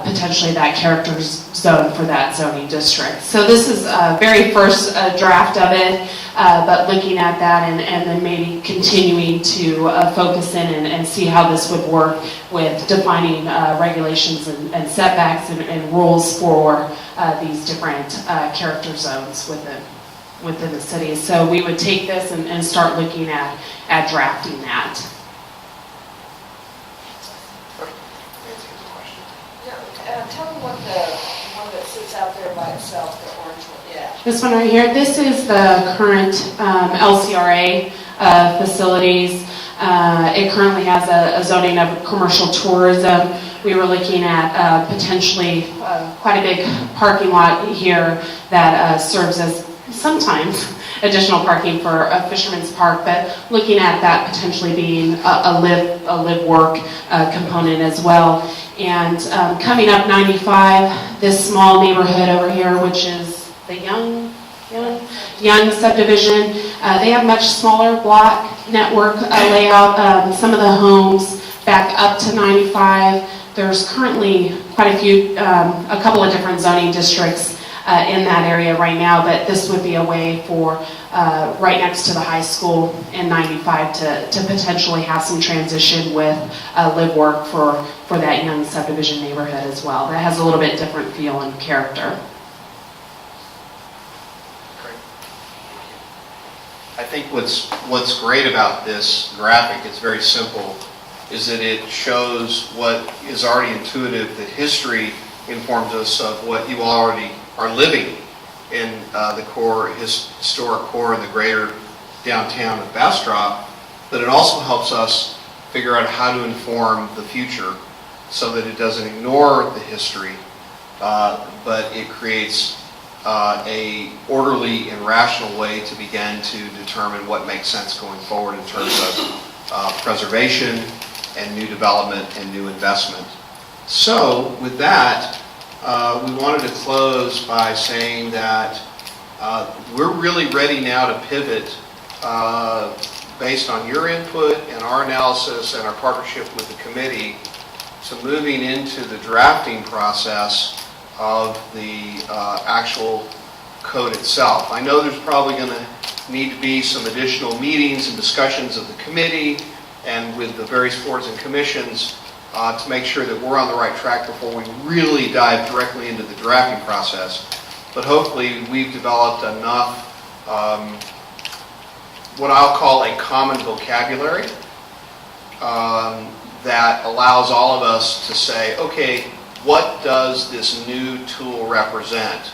potentially that character zone for that zoning district. So this is a very first draft of it, but looking at that and then maybe continuing to focus in and see how this would work with defining regulations and setbacks and rules for these different character zones within the city. So we would take this and start looking at drafting that. Tell me what the one that sits out there by itself, the orange one, yeah. This one right here, this is the current LCRA facilities. It currently has a zoning of commercial tourism. We were looking at potentially quite a big parking lot here that serves as sometimes additional parking for a Fisherman's Park, but looking at that potentially being a live work component as well. And coming up 95, this small neighborhood over here, which is the Young subdivision, they have much smaller block network layout. Some of the homes back up to 95. There's currently quite a couple of different zoning districts in that area right now, but this would be a way for right next to the high school in 95 to potentially have some transition with live work for that Young subdivision neighborhood as well. That has a little bit different feel and character. Great. I think what's great about this graphic, it's very simple, is that it shows what is already intuitive, that history informs us of what you already are living in the historic core in the greater downtown of Bastrop, but it also helps us figure out how to inform the future so that it doesn't ignore the history, but it creates a orderly and rational way to begin to determine what makes sense going forward in terms of preservation and new development and new investment. So with that, we wanted to close by saying that we're really ready now to pivot based on your input and our analysis and our partnership with the committee to moving into the drafting process of the actual code itself. I know there's probably going to need to be some additional meetings and discussions of the committee and with the various boards and commissions to make sure that we're on the right track before we really dive directly into the drafting process. But hopefully we've developed enough what I'll call a common vocabulary that allows all of us to say, okay, what does this new tool represent?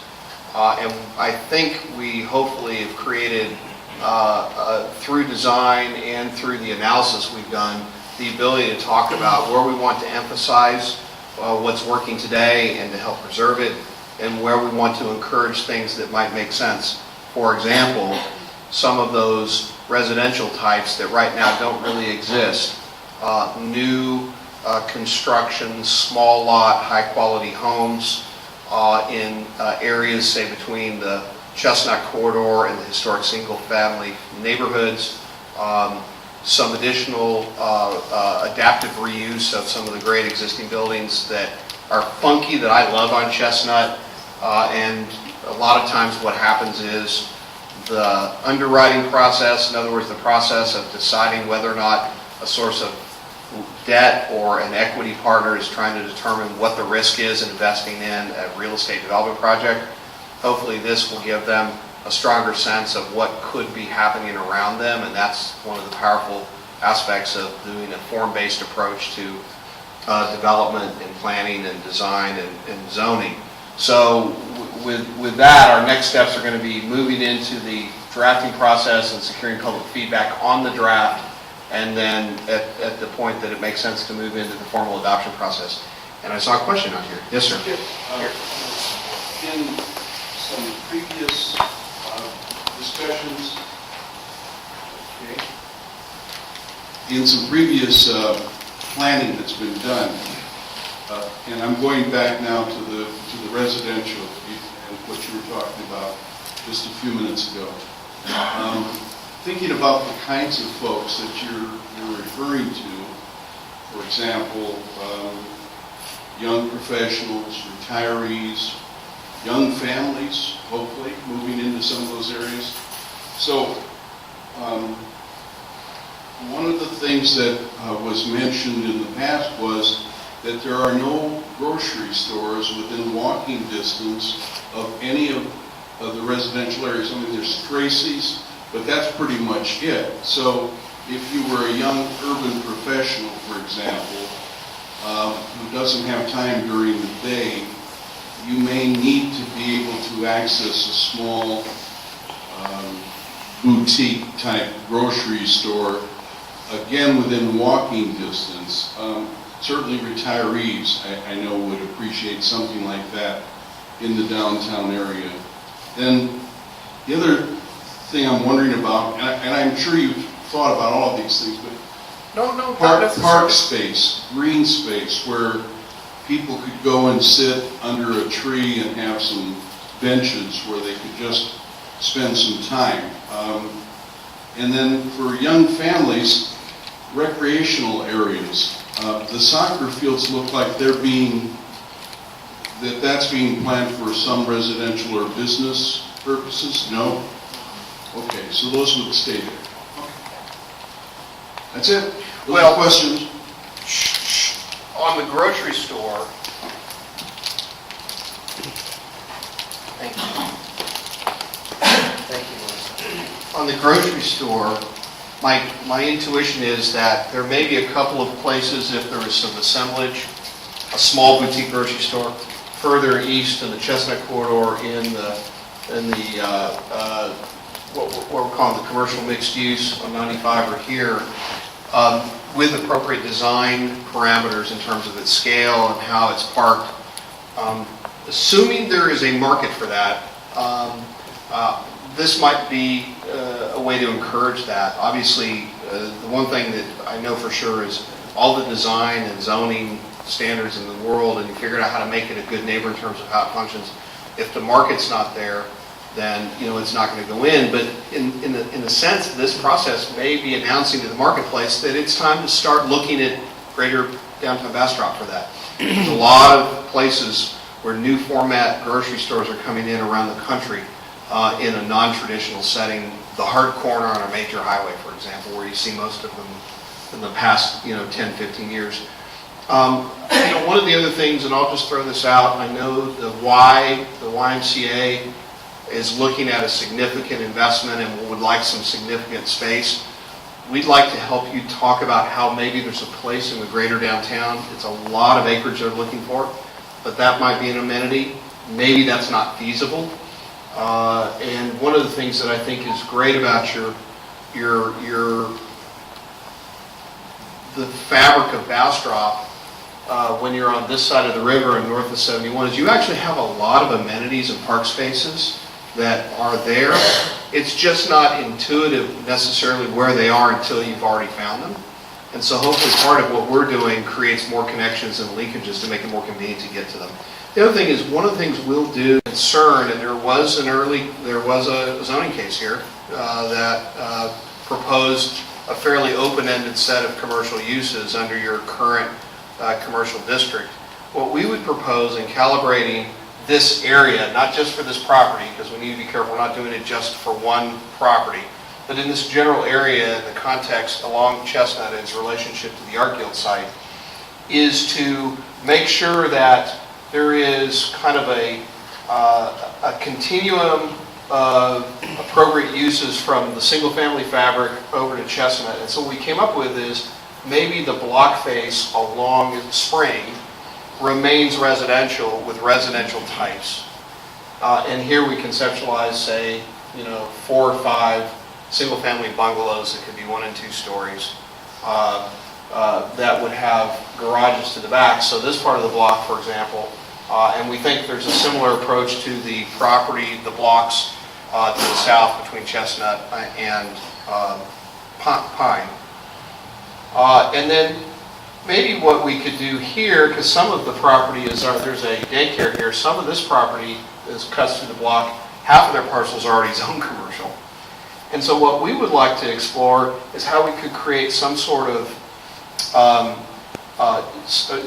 And I think we hopefully have created, through design and through the analysis we've done, the ability to talk about where we want to emphasize what's working today and to help preserve it, and where we want to encourage things that might make sense. For example, some of those residential types that right now don't really exist, new construction, small lot, high-quality homes in areas, say, between the Chestnut Corridor and the historic single-family neighborhoods, some additional adaptive reuse of some of the great existing buildings that are funky that I love on Chestnut, and a lot of times what happens is the underwriting process, in other words, the process of deciding whether or not a source of debt or an equity partner is trying to determine what the risk is in investing in a real estate development project. Hopefully this will give them a stronger sense of what could be happening around them, and that's one of the powerful aspects of doing a form-based approach to development and planning and design and zoning. So with that, our next steps are going to be moving into the drafting process and securing public feedback on the draft, and then at the point that it makes sense to move into the formal adoption process. And I saw a question out here. Yes, sir. In some previous discussions, in some previous planning that's been done, and I'm going back now to the residential and what you were talking about just a few minutes ago. Thinking about the kinds of folks that you're referring to, for example, young professionals, retirees, young families, hopefully, moving into some of those areas. So, one of the things that was mentioned in the past was that there are no grocery stores within walking distance of any of the residential areas. I mean, there's Tracy's, but that's pretty much it. So if you were a young urban professional, for example, who doesn't have time during the day, you may need to be able to access a small boutique-type grocery store, again, within walking distance. Certainly retirees, I know, would appreciate something like that in the downtown area. Then the other thing I'm wondering about, and I'm sure you've thought about all of these things, but park space, green space, where people could go and sit under a tree and have some benches where they could just spend some time. And then for young families, recreational areas. The soccer fields look like that's being planned for some residential or business purposes? No? Okay, so those would stay there. Okay. That's it? Well, questions? On the grocery store, thank you. Thank you, Melissa. On the grocery store, my intuition is that there may be a couple of places, if there is some assemblage, a small boutique grocery store further east in the Chestnut Corridor in the what we're calling the commercial mixed use on 95 or here, with appropriate design parameters in terms of its scale and how it's parked. Assuming there is a market for that, this might be a way to encourage that. Obviously, the one thing that I know for sure is all the design and zoning standards in the world, and you figure out how to make it a good neighbor in terms of how it functions. If the market's not there, then it's not going to go in. But in the sense, this process may be announcing to the marketplace that it's time to start looking at greater downtown Bastrop for that. There's a lot of places where new format grocery stores are coming in around the country in a non-traditional setting. The hard corner on a major highway, for example, where you see most of them in the past 10, 15 years. One of the other things, and I'll just throw this out, I know the YMCA is looking at a significant investment and would like some significant space. We'd like to help you talk about how maybe there's a place in the greater downtown. It's a lot of acreage they're looking for, but that might be an amenity. Maybe that's not feasible. And one of the things that I think is great about the fabric of Bastrop when you're on this side of the river and north of 71 is you actually have a lot of amenities and park spaces that are there. It's just not intuitive necessarily where they are until you've already found them. And so hopefully part of what we're doing creates more connections and linkages to make it more convenient to get to them. The other thing is, one of the things we'll do, concern, and there was a zoning case here that proposed a fairly open-ended set of commercial uses under your current commercial district. What we would propose in calibrating this area, not just for this property, because we need to be careful, we're not doing it just for one property, but in this general area, in the context along Chestnut and its relationship to the Art Guild site, is to make sure that there is kind of a continuum of appropriate uses from the single-family fabric over to Chestnut. And so what we came up with is maybe the block face along Spring remains residential with residential types. And here we conceptualize, say, 4 or 5 single-family bungalows that could be 1 and 2 stories that would have garages to the back. So this part of the block, for example, and we think there's a similar approach to the property, the blocks to the south between Chestnut and Pine. And then maybe what we could do here, because some of the property is, there's a daycare here, some of this property is cuts through the block, half of their parcel is already zoned commercial. And so what we would like to explore is how we could create some sort of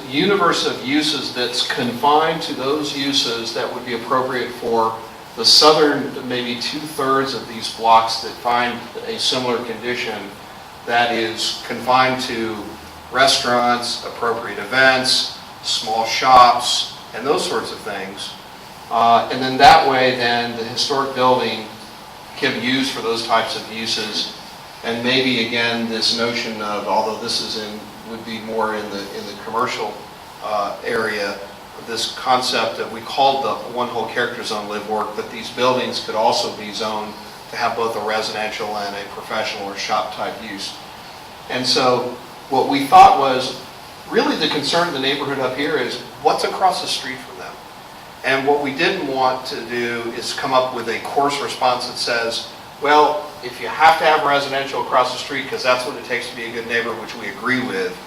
universe of uses that's confined to those uses that would be appropriate for the southern, maybe 2/3 of these blocks that find a similar condition, that is confined to restaurants, appropriate events, small shops, and those sorts of things. And then that way, then the historic building can be used for those types of uses. And maybe again, this notion of, although this is would be more in the commercial area, this concept that we called the one whole character zone live work, but these buildings could also be zoned to have both a residential and a professional or shop type use. And so what we thought was, really the concern of the neighborhood up here is what's across the street from them. And what we didn't want to do is come up with a coarse response that says, well, if you have to have residential across the street because that's what it takes to be a good neighbor, which we agree with,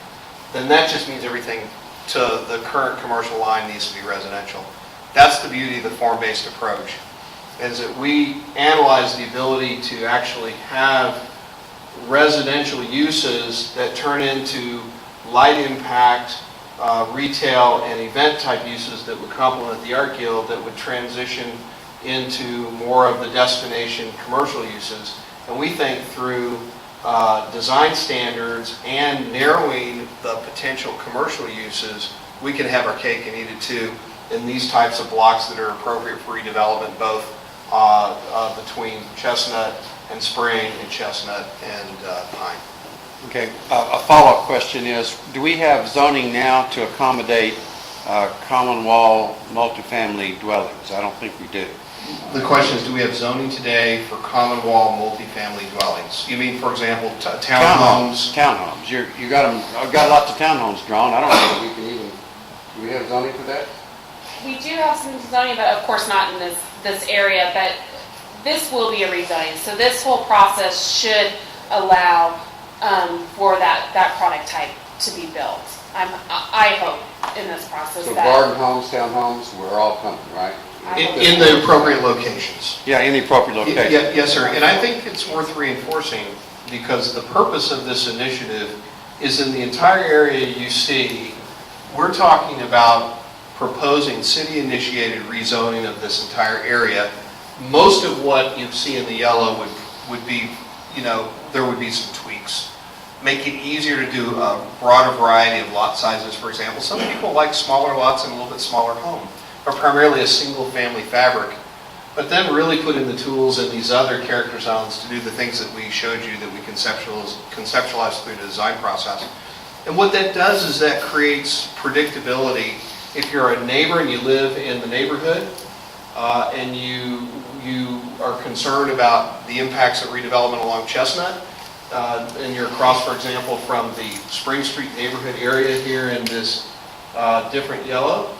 then that just means everything to the current commercial line needs to be residential. That's the beauty of the form-based approach, is that we analyze the ability to actually have residential uses that turn into light impact, retail and event type uses that would complement the Art Guild, that would transition into more of the destination commercial uses. And we think through design standards and narrowing the potential commercial uses, we can have our cake and eat it too in these types of blocks that are appropriate for redevelopment, both between Chestnut and Spring and Chestnut and Pine. Okay, a follow-up question is, do we have zoning now to accommodate common wall multifamily dwellings? I don't think we do. The question is, do we have zoning today for common wall multifamily dwellings? You mean, for example, townhomes? Townhomes. You got them. I've got lots of townhomes drawn. I don't know if we can even. Do we have zoning for that? We do have some zoning, but of course not in this area, but this will be a rezoning. So this whole process should allow for that product type to be built. I hope in this process So that... garden homes, townhomes, we're all coming, right? In the appropriate locations. Yeah, in the appropriate location. Yes, sir. And I think it's worth reinforcing, because the purpose of this initiative is in the entire area you see, we're talking about proposing city-initiated rezoning of this entire area. Most of what you see in the yellow would be, there would be some tweaks. Make it easier to do a broader variety of lot sizes, for example. Some people like smaller lots and a little bit smaller home, or primarily a single-family fabric. But then really put in the tools in these other character zones to do the things that we showed you that we conceptualized through the design process. And what that does is that creates predictability. If you're a neighbor and you live in the neighborhood and you are concerned about the impacts of redevelopment along Chestnut, and you're across, for example, from the Spring Street neighborhood area here in this different yellow,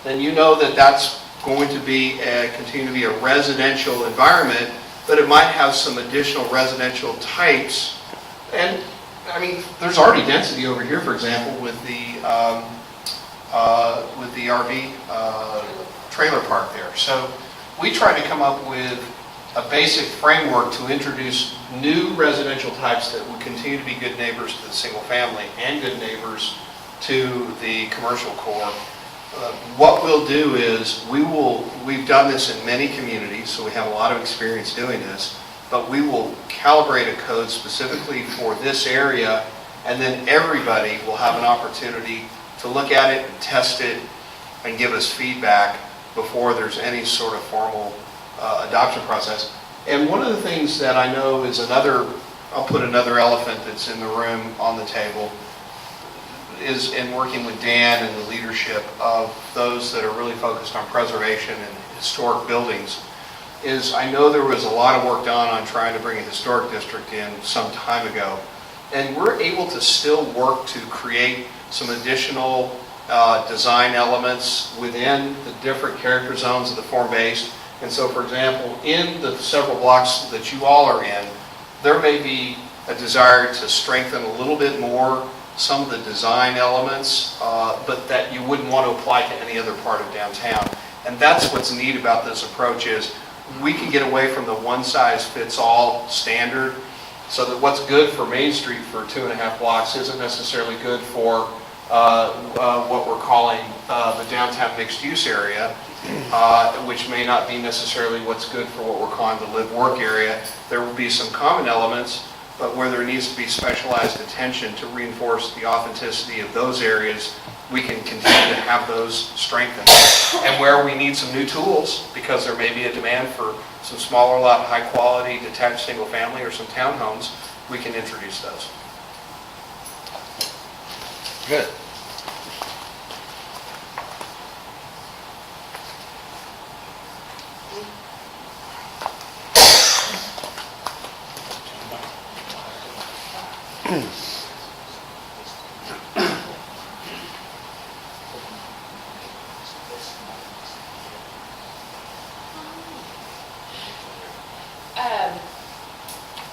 then you know that that's going to be, continue to be a residential environment, but it might have some additional residential types. And, I mean, there's already density over here, for example, with the RV trailer park there. So we tried to come up with a basic framework to introduce new residential types that would continue to be good neighbors to the single family and good neighbors to the commercial core. What we'll do is we've done this in many communities, so we have a lot of experience doing this, but we will calibrate a code specifically for this area, and then everybody will have an opportunity to look at it and test it and give us feedback before there's any sort of formal adoption process. And one of the things that I know is I'll put another elephant that's in the room on the table, is in working with Dan and the leadership of those that are really focused on preservation and historic buildings, is I know there was a lot of work done on trying to bring a historic district in some time ago. And we're able to still work to create some additional design elements within the different character zones of the form-based. And so, for example, in the several blocks that you all are in, there may be a desire to strengthen a little bit more some of the design elements, but that you wouldn't want to apply to any other part of downtown. And that's what's neat about this approach, is we can get away from the one-size-fits-all standard, so that what's good for Main Street for 2.5 blocks isn't necessarily good for what we're calling the downtown mixed-use area, which may not be necessarily what's good for what we're calling the live-work area. There will be some common elements, but where there needs to be specialized attention to reinforce the authenticity of those areas, we can continue to have those strengthened. And where we need some new tools, because there may be a demand for some smaller lot, high quality, detached single family, or some townhomes, we can introduce those. Good.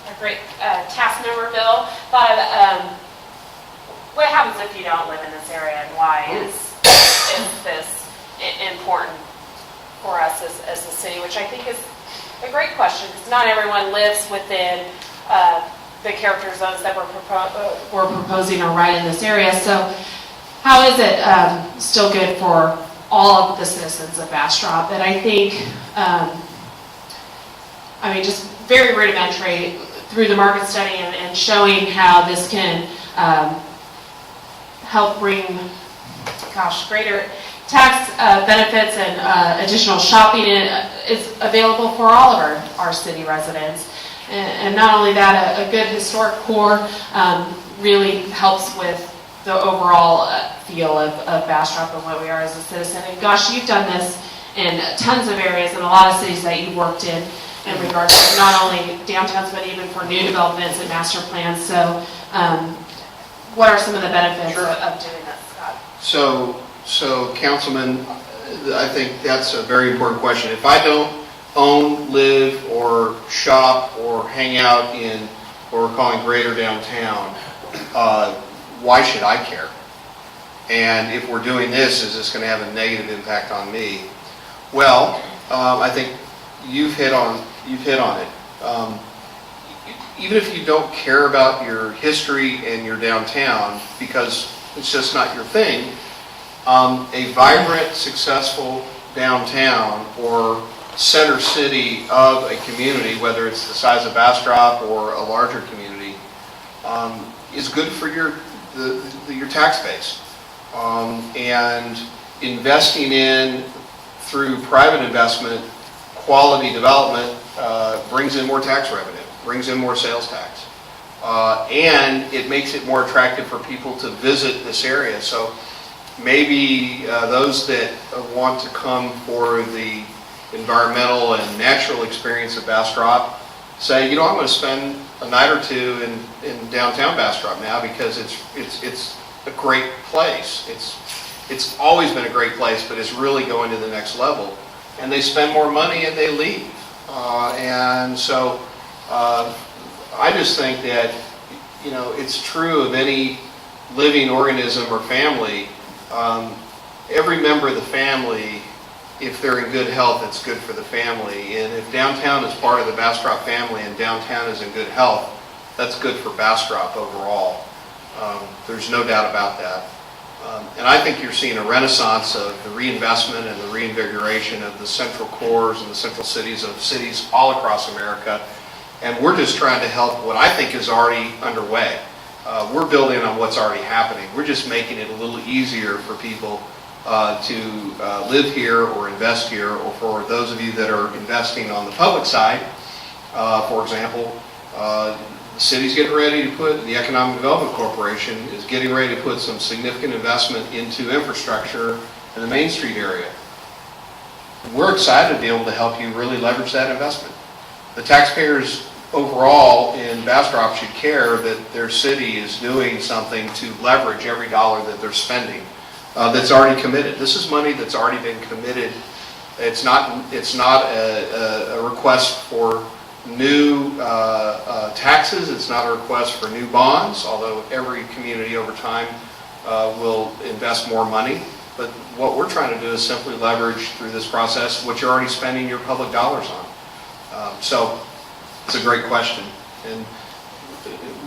A great task number, Bill. Thought of what happens if you don't live in this area, and why is this important for us as a city, which I think is a great question, because not everyone lives within the character zones that we're proposing are right in this area. So how is it still good for all of the citizens of Bastrop? And I think, I mean, just very rudimentary through the market study and showing how this can help bring, greater tax benefits and additional shopping is available for all of our city residents. And not only that, a good historic core really helps with the overall feel of Bastrop and what we are as a citizen. And gosh, you've done this in tons of areas in a lot of cities that you've worked in regards to not only downtowns, but even for new developments and master plans. So what are some of the benefits of doing that, Scott? So Councilman, I think that's a very important question. If I don't own, live, or shop, or hang out in what we're calling greater downtown, why should I care? And if we're doing this, is this going to have a negative impact on me? Well, I think you've hit on it. Even if you don't care about your history and your downtown, because it's just not your thing, a vibrant, successful downtown or center city of a community, whether it's the size of Bastrop or a larger community, is good for your tax base. And investing in, through private investment, quality development brings in more tax revenue, brings in more sales tax. And it makes it more attractive for people to visit this area. So maybe those that want to come for the environmental and natural experience of Bastrop say, I'm going to spend a night or two in downtown Bastrop now, because it's a great place. It's always been a great place, but it's really going to the next level. And they spend more money and they leave. And so I just think that, you know, it's true of any living organism or family. Every member of the family, if they're in good health, it's good for the family. And if downtown is part of the Bastrop family and downtown is in good health, that's good for Bastrop overall. There's no doubt about that. And I think you're seeing a renaissance of the reinvestment and the reinvigoration of the central cores and the central cities of cities all across America. And we're just trying to help what I think is already underway. We're building on what's already happening. We're just making it a little easier for people to live here or invest here, or for those of you that are investing on the public side, for example, the city's getting ready to put, the Economic Development Corporation is getting ready to put some significant investment into infrastructure in the Main Street area. We're excited to be able to help you really leverage that investment. The taxpayers overall in Bastrop should care that their city is doing something to leverage every dollar that they're spending that's already committed. This is money that's already been committed. It's not a request for new taxes. It's not a request for new bonds, although every community over time will invest more money. But what we're trying to do is simply leverage through this process what you're already spending your public dollars on. So it's a great question. And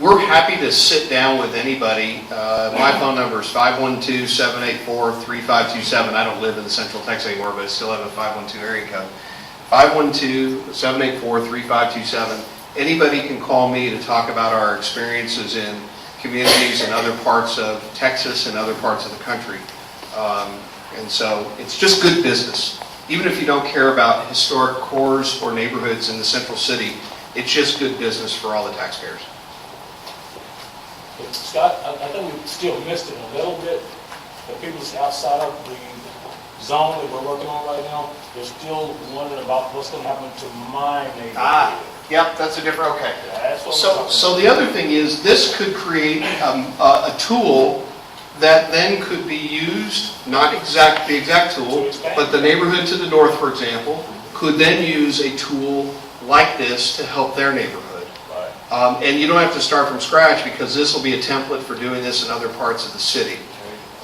we're happy to sit down with anybody. My phone number is 512-784-3527. I don't live in the Central Texas anymore, but I still have a 512 area code. 512-784-3527. Anybody can call me to talk about our experiences in communities in other parts of Texas and other parts of the country. And so it's just good business. Even if you don't care about historic cores or neighborhoods in the central city, it's just good business for all the taxpayers. Scott, I think we still missed it a little bit. The people that's outside of the zone that we're working on right now, they're still wondering about what's going to happen to my neighborhood. Yep, that's a different, okay. That's what we're talking So the other thing is, this could create a tool that then could be used, not the exact tool, but the neighborhood to the north, for example, could then use a tool like this to help their neighborhood. And you don't have to start from scratch, because this will be a template for doing this in other parts of the city.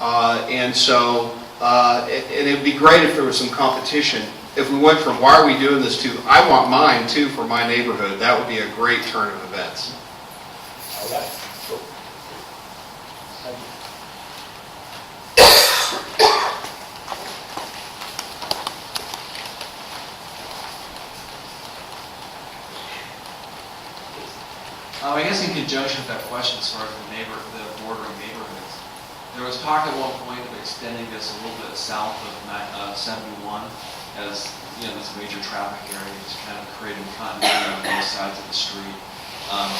And so, and it would be great if there was some competition. If we went from why are we doing this to I want mine too for my neighborhood, that would be a great turn of events. All right. Cool. Thank you. I guess in conjunction with that question, as far as the bordering neighborhoods, there was talk at one point of extending this a little bit south of 71 as, you know, this major traffic area, just kind of creating continuity on both sides of the street.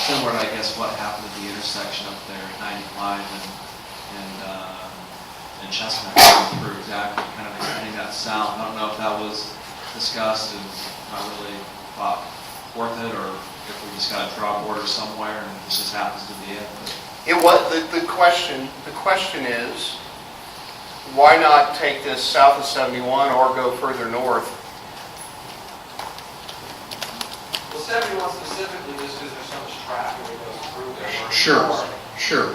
Similar to, I guess, what happened at the intersection up there at 95 and Chestnut going through, exactly, kind of extending that south. I don't know if that was discussed and not really thought worth it, or if we just got to draw a border somewhere and this just happens to be it. The question is, why not take this south of 71 or go further north? Well, 71 specifically, just because there's so much traffic that goes through there. Sure.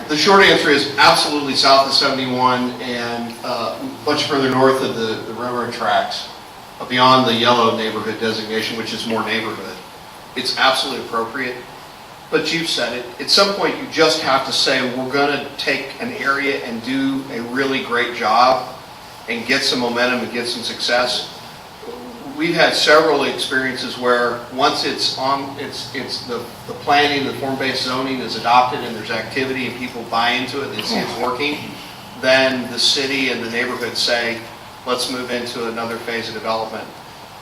The short answer is absolutely south of 71 and much further north of the railroad tracks, beyond the yellow neighborhood designation, which is more neighborhood. It's absolutely appropriate. But you've said it. At some point, you just have to say, we're going to take an area and do a really great job and get some momentum and get some success. We've had several experiences where once it's the planning, the form-based zoning is adopted and there's activity and people buy into it and they see it's working, then the city and the neighborhood say, let's move into another phase of development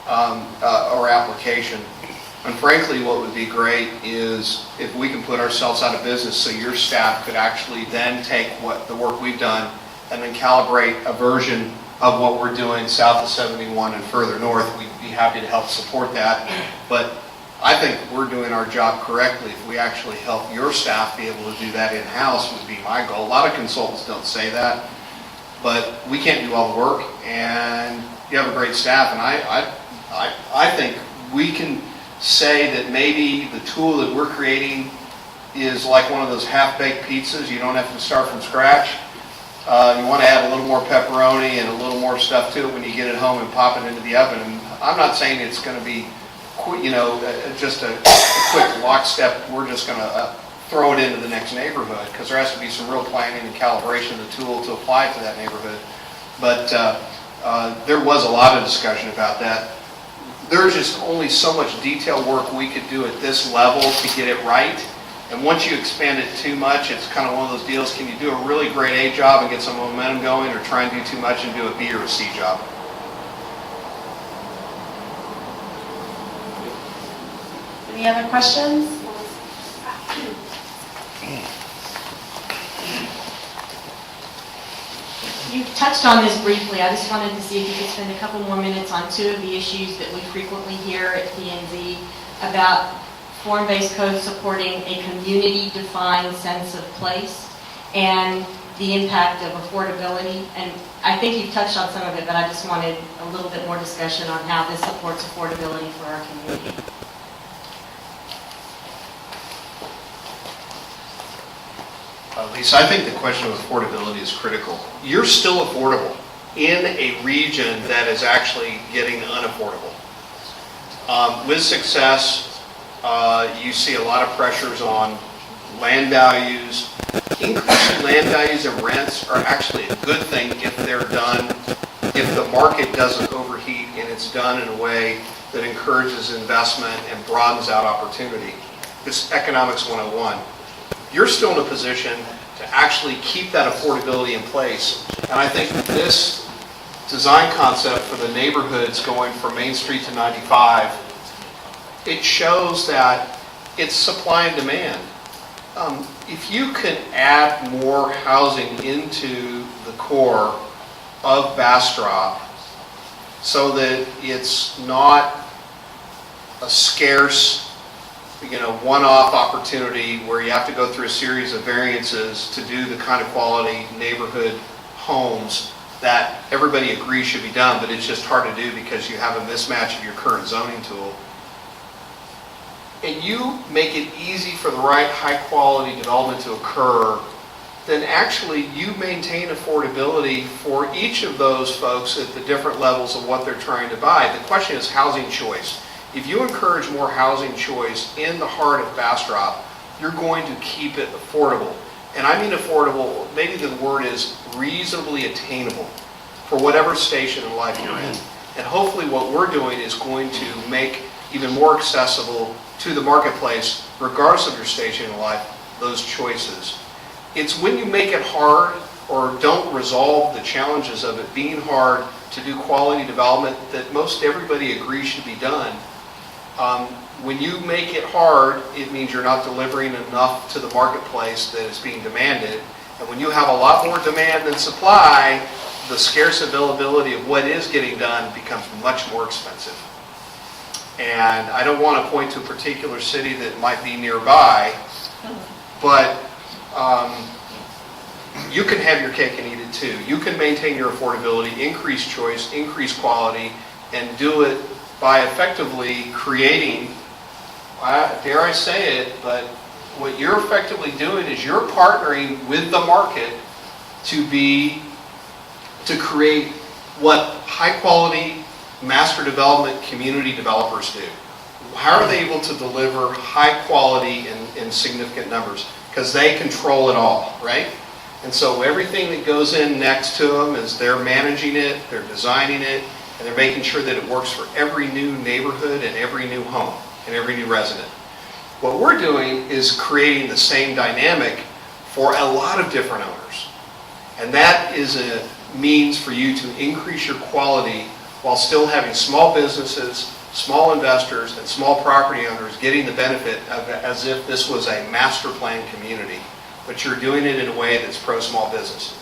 or application. And frankly, what would be great is if we can put ourselves out of business so your staff could actually then take the work we've done and then calibrate a version of what we're doing south of 71 and further north. We'd be happy to help support that. But I think we're doing our job correctly. If we actually help your staff be able to do that in-house would be my goal. A lot of consultants don't say that. but we can't do all the work, and you have a great staff, and I think we can say that maybe the tool that we're creating is like one of those half-baked pizzas. You don't have to start from scratch. You want to add a little more pepperoni and a little more stuff to it when you get it home and pop it into the oven. And I'm not saying it's going to be, just a quick lockstep. We're just going to throw it into the next neighborhood, because there has to be some real planning and calibration of the tool to apply it to that neighborhood. But there was a lot of discussion about that. There's just only so much detailed work we could do at this level to get it right. And once you expand it too much, it's kind of one of those deals, can you do a really great A job and get some momentum going, or try and do too much and do a B or a C job? Any other questions? You touched on this briefly. I just wanted to see if you could spend a couple more minutes on two of the issues that we frequently hear at P&Z about form-based code supporting a community-defined sense of place and the impact of affordability. And I think you've touched on some of it, but I just wanted a little bit more discussion on how this supports affordability for our community. Lisa, I think the question of affordability is critical. You're still affordable in a region that is actually getting unaffordable. With success, you see a lot of pressures on land values. Increasing land values and rents are actually a good thing if they're done, if the market doesn't overheat and it's done in a way that encourages investment and broadens out opportunity. It's economics 101. You're still in a position to actually keep that affordability in place. And I think this design concept for the neighborhoods going from Main Street to 95, it shows that it's supply and demand. If you can add more housing into the core of Bastrop so that it's not a scarce, one-off opportunity where you have to go through a series of variances to do the kind of quality neighborhood homes that everybody agrees should be done, but it's just hard to do because you have a mismatch of your current zoning tool. And you make it easy for the right high-quality development to occur, then actually you maintain affordability for each of those folks at the different levels of what they're trying to buy. The question is housing choice. If you encourage more housing choice in the heart of Bastrop, you're going to keep it affordable. And I mean affordable, maybe the word is reasonably attainable for whatever station in life you're in. And hopefully what we're doing is going to make even more accessible to the marketplace, regardless of your station in life, those choices. It's when you make it hard or don't resolve the challenges of it being hard to do quality development that most everybody agrees should be done. When you make it hard, it means you're not delivering enough to the marketplace that is being demanded. And when you have a lot more demand than supply, the scarce availability of what is getting done becomes much more expensive. And I don't want to point to a particular city that might be nearby, but you can have your cake and eat it too. You can maintain your affordability, increase choice, increase quality, and do it by effectively creating, dare I say it, but what you're effectively doing is you're partnering with the market to create what high quality master development community developers do. How are they able to deliver high quality in significant numbers? Because they control it all, right? And so everything that goes in next to them is they're managing it, they're designing it, and they're making sure that it works for every new neighborhood and every new home and every new resident. What we're doing is creating the same dynamic for a lot of different owners. And that is a means for you to increase your quality while still having small businesses, small investors, and small property owners getting the benefit of it as if this was a master plan community. But you're doing it in a way that's pro-small business.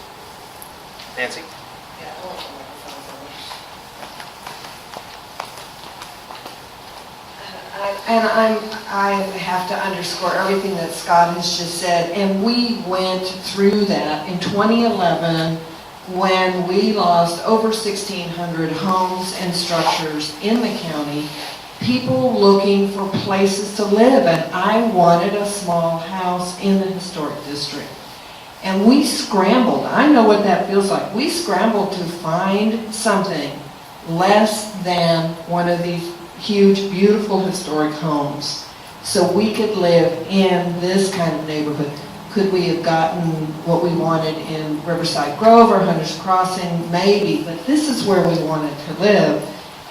Nancy? I have to underscore everything that Scott has just said, and we went through that in 2011 when we lost over 1,600 homes and structures in the county, people looking for places to live, and I wanted a small house in the historic district. And we scrambled, I know what that feels like, we scrambled to find something less than one of these huge, beautiful historic homes so we could live in this kind of neighborhood. Could we have gotten what we wanted in Riverside Grove or Hunter's Crossing? Maybe, but this is where we wanted to live.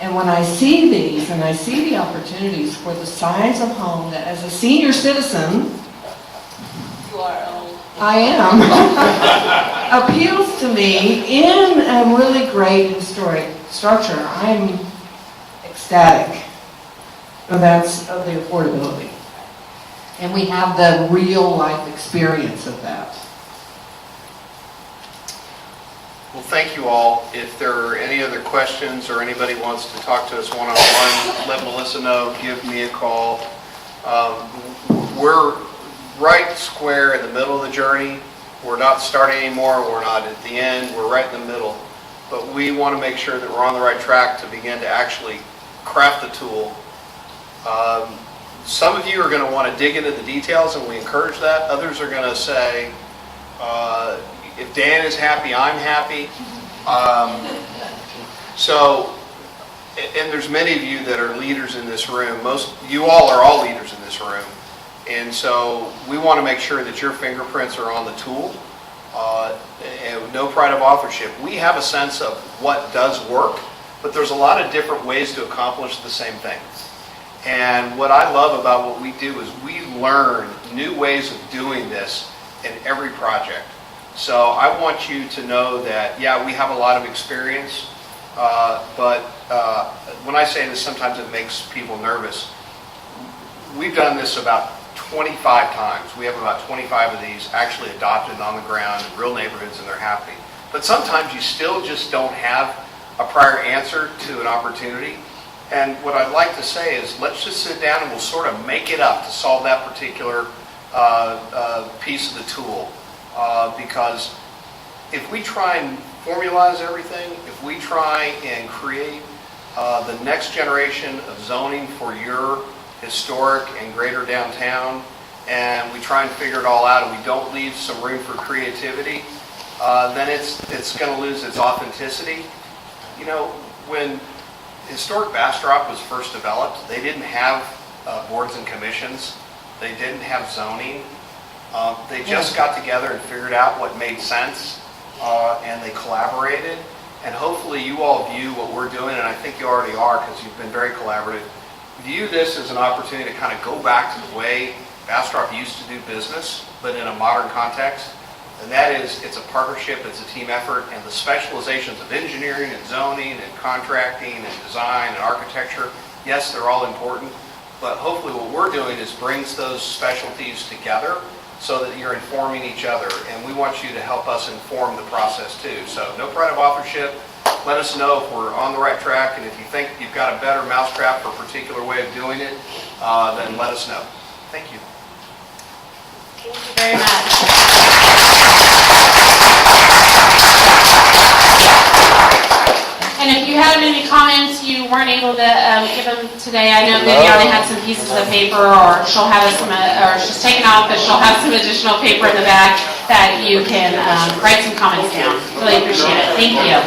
And when I see these, and I see the opportunities for the size of home that as a senior citizen, You are old. I am, appeals to me in a really great historic structure, I'm ecstatic. And that's of the affordability. And we have the real life experience of that. Well, thank you all. If there are any other questions or anybody wants to talk to us one-on-one, let Melissa know, give me a call. We're right square in the middle of the journey. We're not starting anymore, we're not at the end, we're right in the middle. But we want to make sure that we're on the right track to begin to actually craft the tool. Some of you are going to want to dig into the details, and we encourage that. Others are going to say, if Dan is happy, I'm happy. And there's many of you that are leaders in this room. You all are all leaders in this room. And so we want to make sure that your fingerprints are on the tool. And no pride of authorship. We have a sense of what does work, but there's a lot of different ways to accomplish the same thing. And what I love about what we do is we learn new ways of doing this in every project. So I want you to know that, yeah, we have a lot of experience, but when I say this, sometimes it makes people nervous. We've done this about 25 times. We have about 25 of these actually adopted on the ground in real neighborhoods, and they're happy. But sometimes you still just don't have a prior answer to an opportunity. And what I'd like to say is, let's just sit down and we'll sort of make it up to solve that particular piece of the tool. Because if we try and formalize everything, if we try and create the next generation of zoning for your historic and greater downtown, and we try and figure it all out, and we don't leave some room for creativity, then it's going to lose its authenticity. You know, when historic Bastrop was first developed, they didn't have boards and commissions. They didn't have zoning. They just got together and figured out what made sense, and they collaborated. And hopefully you all view what we're doing, and I think you already are because you've been very collaborative, view this as an opportunity to kind of go back to the way Bastrop used to do business, but in a modern context. And that is, it's a partnership, it's a team effort, and the specializations of engineering and zoning and contracting and design and architecture, yes, they're all important, but hopefully what we're doing is brings those specialties together so that you're informing each other, and we want you to help us inform the process too. So no pride of authorship. Let us know if we're on the right track, and if you think you've got a better mousetrap or a particular way of doing it, then let us know. Thank you. Thank you very much. And if you had any comments you weren't able to give them today, I know Viviane had some pieces of paper, or she'll have some, or she's taken off, but she'll have some additional paper in the back that you can write some comments down. Really appreciate it. Thank you.